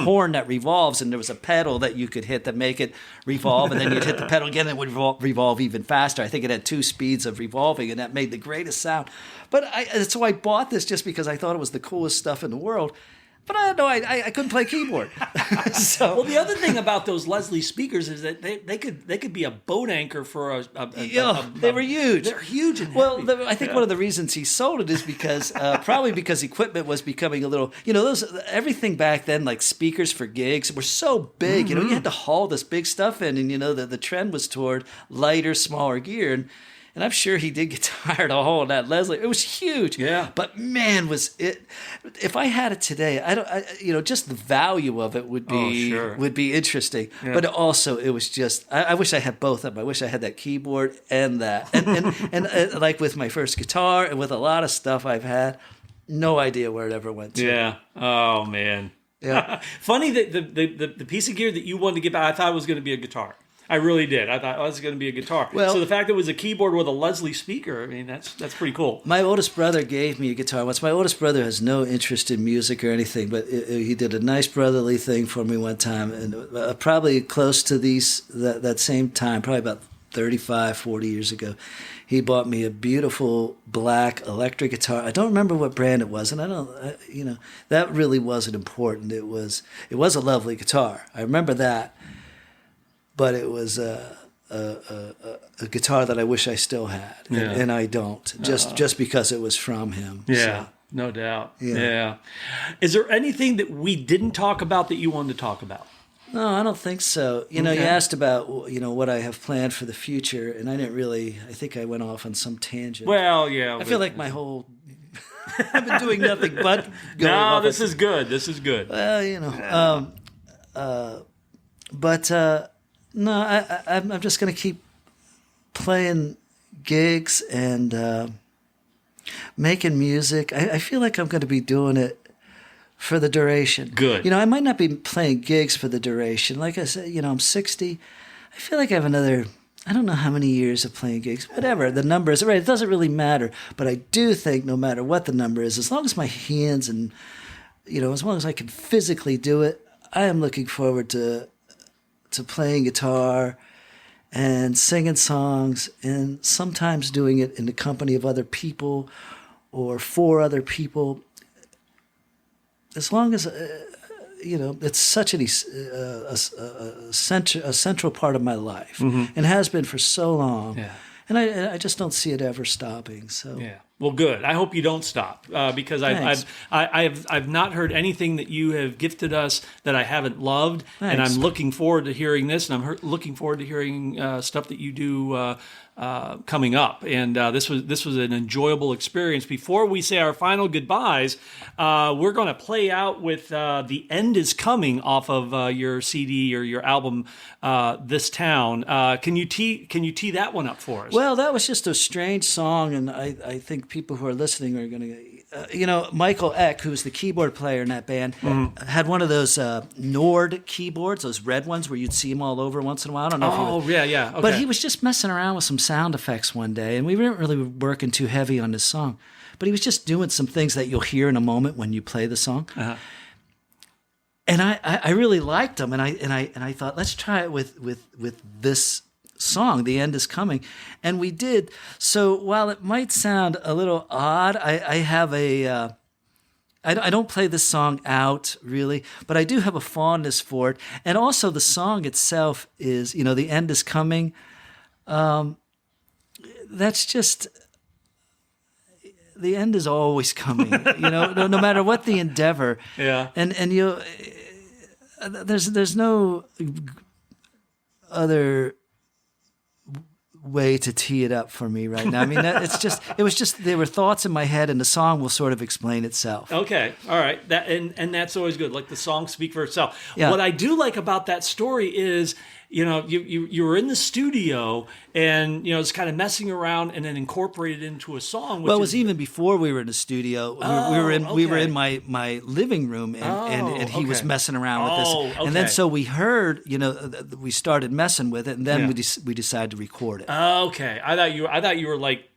horn that revolves, and there was a pedal that you could hit to make it revolve. And then you'd hit the pedal again, and it would revolve even faster. I think it had 2 speeds of revolving, and that made the greatest sound. But so I bought this just because I thought it was the coolest stuff in the world. But I couldn't play keyboard. Well, the other thing about those Leslie speakers is that they could be a boat anchor for they were huge. They're huge and heavy. Well, I think one of the reasons he sold it is because probably because equipment was becoming a little. Everything back then, like speakers for gigs, were so big. You had to haul this big stuff in, and the trend was toward lighter, smaller gear. And I'm sure he did get tired of hauling that Leslie. It was huge. Yeah. But man, was it! If I had it today, just the value of it would be interesting. Yeah. But also, it was just. I wish I had both of them. I wish I had that keyboard and that. And like with my first guitar and with a lot of stuff I've had, no idea where it ever went to. Yeah. Oh man. Yeah. Funny that the piece of gear that you wanted to get back, I thought it was going to be a guitar. I really did. I thought it was going to be a guitar. Well, so the fact that it was a keyboard with a Leslie speaker, I mean, that's pretty cool. My oldest brother gave me a guitar once. My oldest brother has no interest in music or anything, but he did a nice brotherly thing for me one time, and probably close to that same time, probably about 35, 40 years ago. He bought me a beautiful black electric guitar. I don't remember what brand it was, and that really wasn't important. It was a lovely guitar. I remember that. But it was a guitar that I wish I still had, and I don't, just because it was from him. Yeah, so. No doubt. Yeah. Is there anything that we didn't talk about that you wanted to talk about? No, I don't think so. You asked about what I have planned for the future, and I didn't really. I think I went off on some tangent. Well, yeah. I feel like my whole. I've been doing nothing but going off. No, this is good. This is good. Well, but. No, I'm just going to keep playing gigs and making music. I feel like I'm going to be doing it for the duration. Good. I might not be playing gigs for the duration. Like I said, I'm 60. I feel like I have another, I don't know how many years of playing gigs. Whatever, the number is, right, it doesn't really matter. But I do think no matter what the number is, as long as my hands and, as long as I can physically do it, I am looking forward to playing guitar and singing songs, and sometimes doing it in the company of other people or for other people. As long as it's such a central part of my life, and has been for so long. Yeah. And I just don't see it ever stopping. So yeah. Well, good. I hope you don't stop because I've not heard anything that you have gifted us that I haven't loved, and I'm looking forward to hearing this, and I'm looking forward to hearing stuff that you do coming up. And this was an enjoyable experience. Before we say our final goodbyes, we're going to play out with "The End Is Coming" off of your CD or your album, "This Town." Can you tee that one up for us? Well, that was just a strange song, and I think people who are listening are going to, Michael Eck, who's the keyboard player in that band, had one of those Nord keyboards, those red ones where you'd see them all over once in a while. I don't know. Yeah. Okay. But he was just messing around with some sound effects one day, and we weren't really working too heavy on this song. But he was just doing some things that you'll hear in a moment when you play the song. Uh-huh. And I really liked them, and I thought, let's try it with this song, "The End Is Coming," and we did. So while it might sound a little odd, I have I don't play this song out really, but I do have a fondness for it, and also the song itself is, "The End Is Coming." That's just, the end is always coming, no matter what the endeavor. Yeah. And there's no other way to tee it up for me right now. I mean, there were thoughts in my head, and the song will sort of explain itself. Okay, all right, and that's always good. Like the song speak for itself. Yeah. What I do like about that story is, you were in the studio, and it's kind of messing around, and then incorporated into a song. Well, it was even before we were in the studio. We were in my living room, and he was messing around with this. Okay. And then so we heard, we started messing with it, and then we decided to record it. Okay, I thought you were like,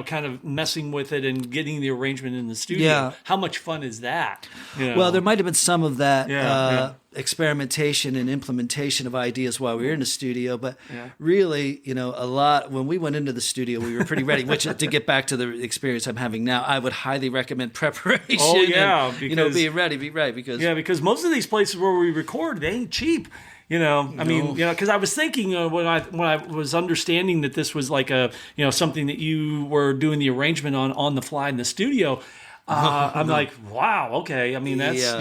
kind of messing with it and getting the arrangement in the studio. Yeah. How much fun is that? Well, there might have been some of that experimentation and implementation of ideas while we were in the studio, but really, a lot, when we went into the studio, we were pretty ready, which, to get back to the experience I'm having now, I would highly recommend preparation. Oh, yeah. And, because, being ready, because most of these places where we record, they ain't cheap. Because I was thinking when I was understanding that this was like a, something that you were doing the arrangement on the fly in the studio. I'm like, wow, okay. I mean, that's,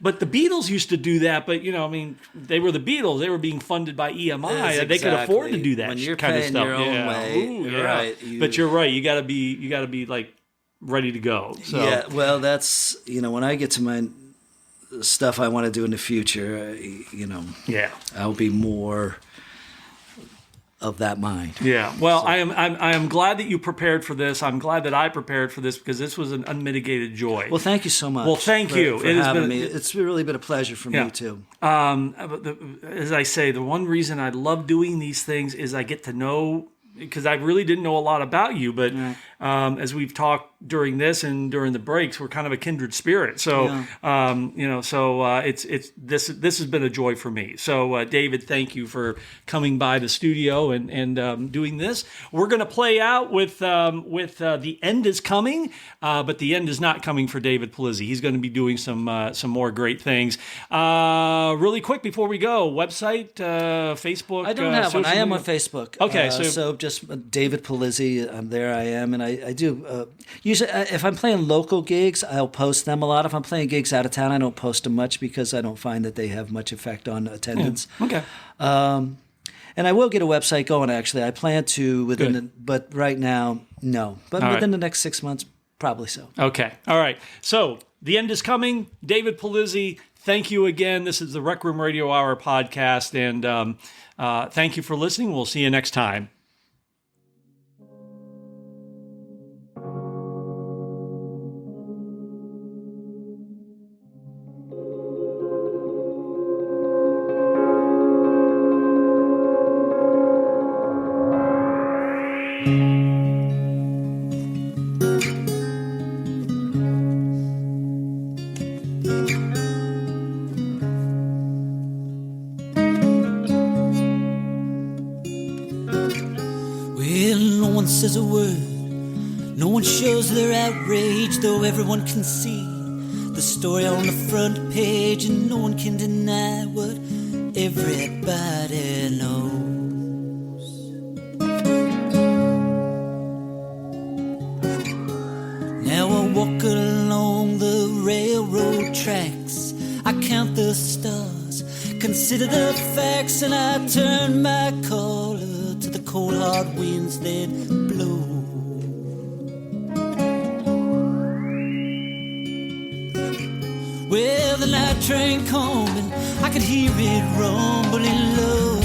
but the Beatles used to do that, but, they were the Beatles. They were being funded by EMI. They could afford to do that when you're kind of stuff. Your own way. Ooh, right. But you're right. You gotta be like ready to go. So. Yeah. Well, that's, when I get to my stuff I want to do in the future, I'll be more of that mind. Yeah. Well, so. I am glad that you prepared for this. I'm glad that I prepared for this, because this was an unmitigated joy. Well, thank you so much. Well, thank you. For having me. It's really been a pleasure for me too. As I say, the one reason I love doing these things is I get to know, because I really didn't know a lot about you, but as we've talked during this and during the breaks, we're kind of a kindred spirit. So, it's this has been a joy for me. So, David, thank you for coming by the studio and doing this. We're going to play out with "The End Is Coming," but the end is not coming for David Pulizzi. He's going to be doing some more great things. Really quick before we go, website, Facebook. I don't have one. I am on Facebook. Okay, so just David Pulizzi. There I am, and I do. Usually, if I'm playing local gigs, I'll post them a lot. If I'm playing gigs out of town, I don't post them much because I don't find that they have much effect on attendance. Yeah. Okay. And I will get a website going, actually. I plan to but right now, no. But within the next 6 months, probably so. Okay. All right. So, The End Is Coming. David Pulizzi, thank you again. This is the Rec Room Radio Hour podcast, and thank you for listening. We'll see you next time. Says a word, no one shows their outrage, though everyone can see the story on the front page, and no one can deny what everybody knows. consider the facts and I turn my collar to the cold hard winds that blow. Well, the night train coming, I could hear it rumbling low.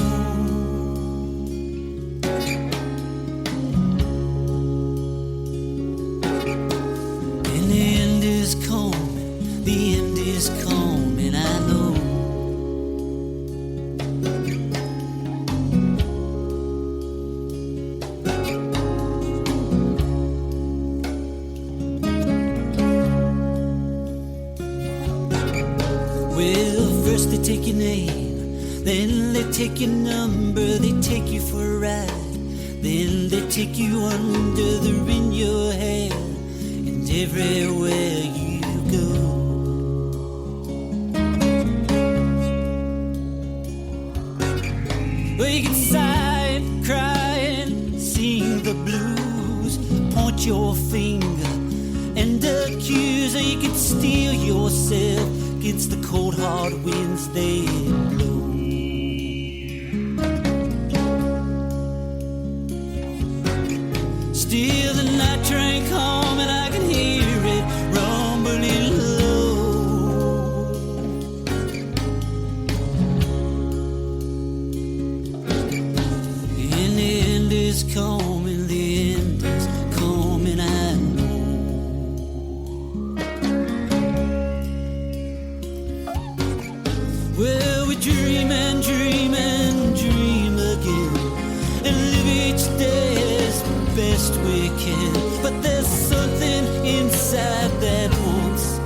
And the end is coming, the end is coming, I know. They take your name, then they take your number, they take you for a ride, then they take you under the in your hair, and everywhere you go. Well, you get sighing, crying, sing the blues, point your finger and accuse, or you can steel yourself against the cold hard winds they blow. Still the night train coming, I can hear it rumbling low. And the end is coming, the end is coming, I know. Well, we dream and dream and dream again, and live each day as best we can. But there's something inside that wants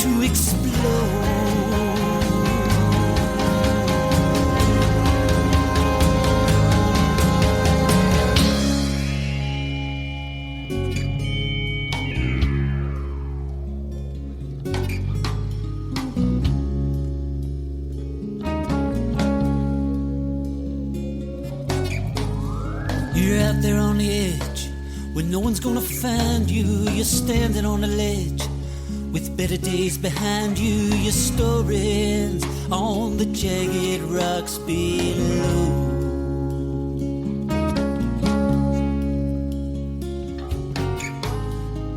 to explode. You're out there on the edge, when no one's gonna find you. You're standing on a ledge, with better days behind you. Your story ends on the jagged rocks below.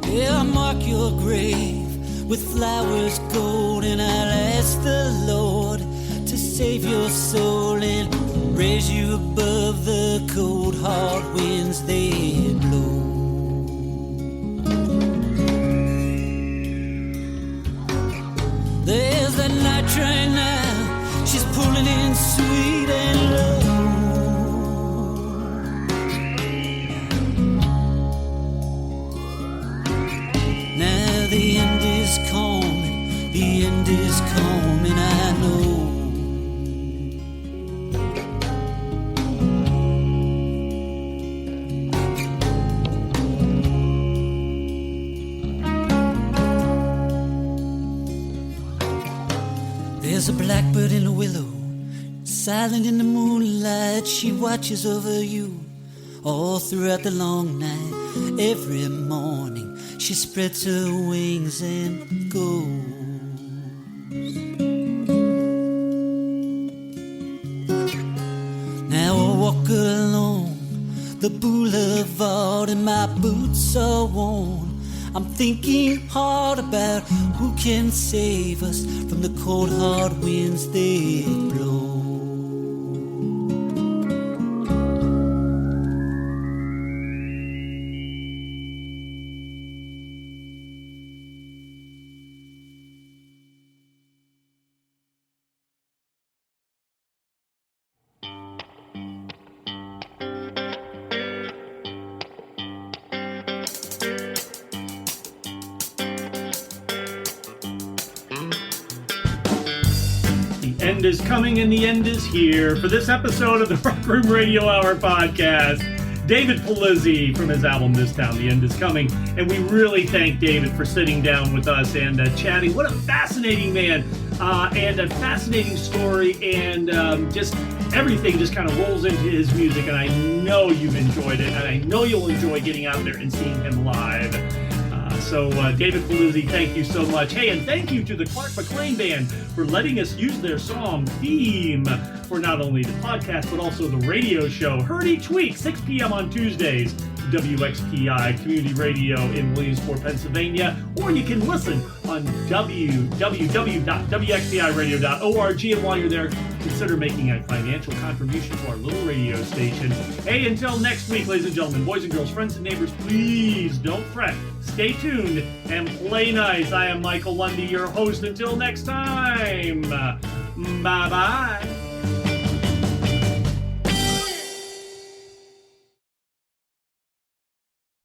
Yeah, I'll mark your grave with flowers gold, and I'll ask the Lord to save your soul and raise you above the cold hard winds they blow. There's that night train now, she's pulling in sweet and low. Now the end is coming, the end is coming, I know. There's a blackbird in a willow, silent in the moonlight. She watches over you all throughout the long night. Every morning she spreads her wings and goes. Now I walk along the boulevard and my boots are worn. I'm thinking hard about who can save us from the cold hard winds that blow. End is coming and the end is here. For this episode of the Rock Room Radio Hour podcast, David Pulizzi from his album This Town, The End is Coming. And we really thank David for sitting down with us and chatting. What a fascinating man and a fascinating story, and just everything just kind of rolls into his music. And I know you've enjoyed it, and I know you'll enjoy getting out there and seeing him live. So David Pulizzi, thank you so much. Hey, and thank you to the Clark McLean Band for letting us use their song Theme for not only the podcast, but also the radio show. Heard each week, 6 p.m. on Tuesdays, WXPI Community Radio in Williamsport, Pennsylvania. Or you can listen on www.wxpiradio.org. And while you're there, consider making a financial contribution to our little radio station. Hey, until next week, ladies and gentlemen, boys and girls, friends and neighbors, please don't fret. Stay tuned and play nice. I am Michael Lundy, your host. Until next time, bye-bye.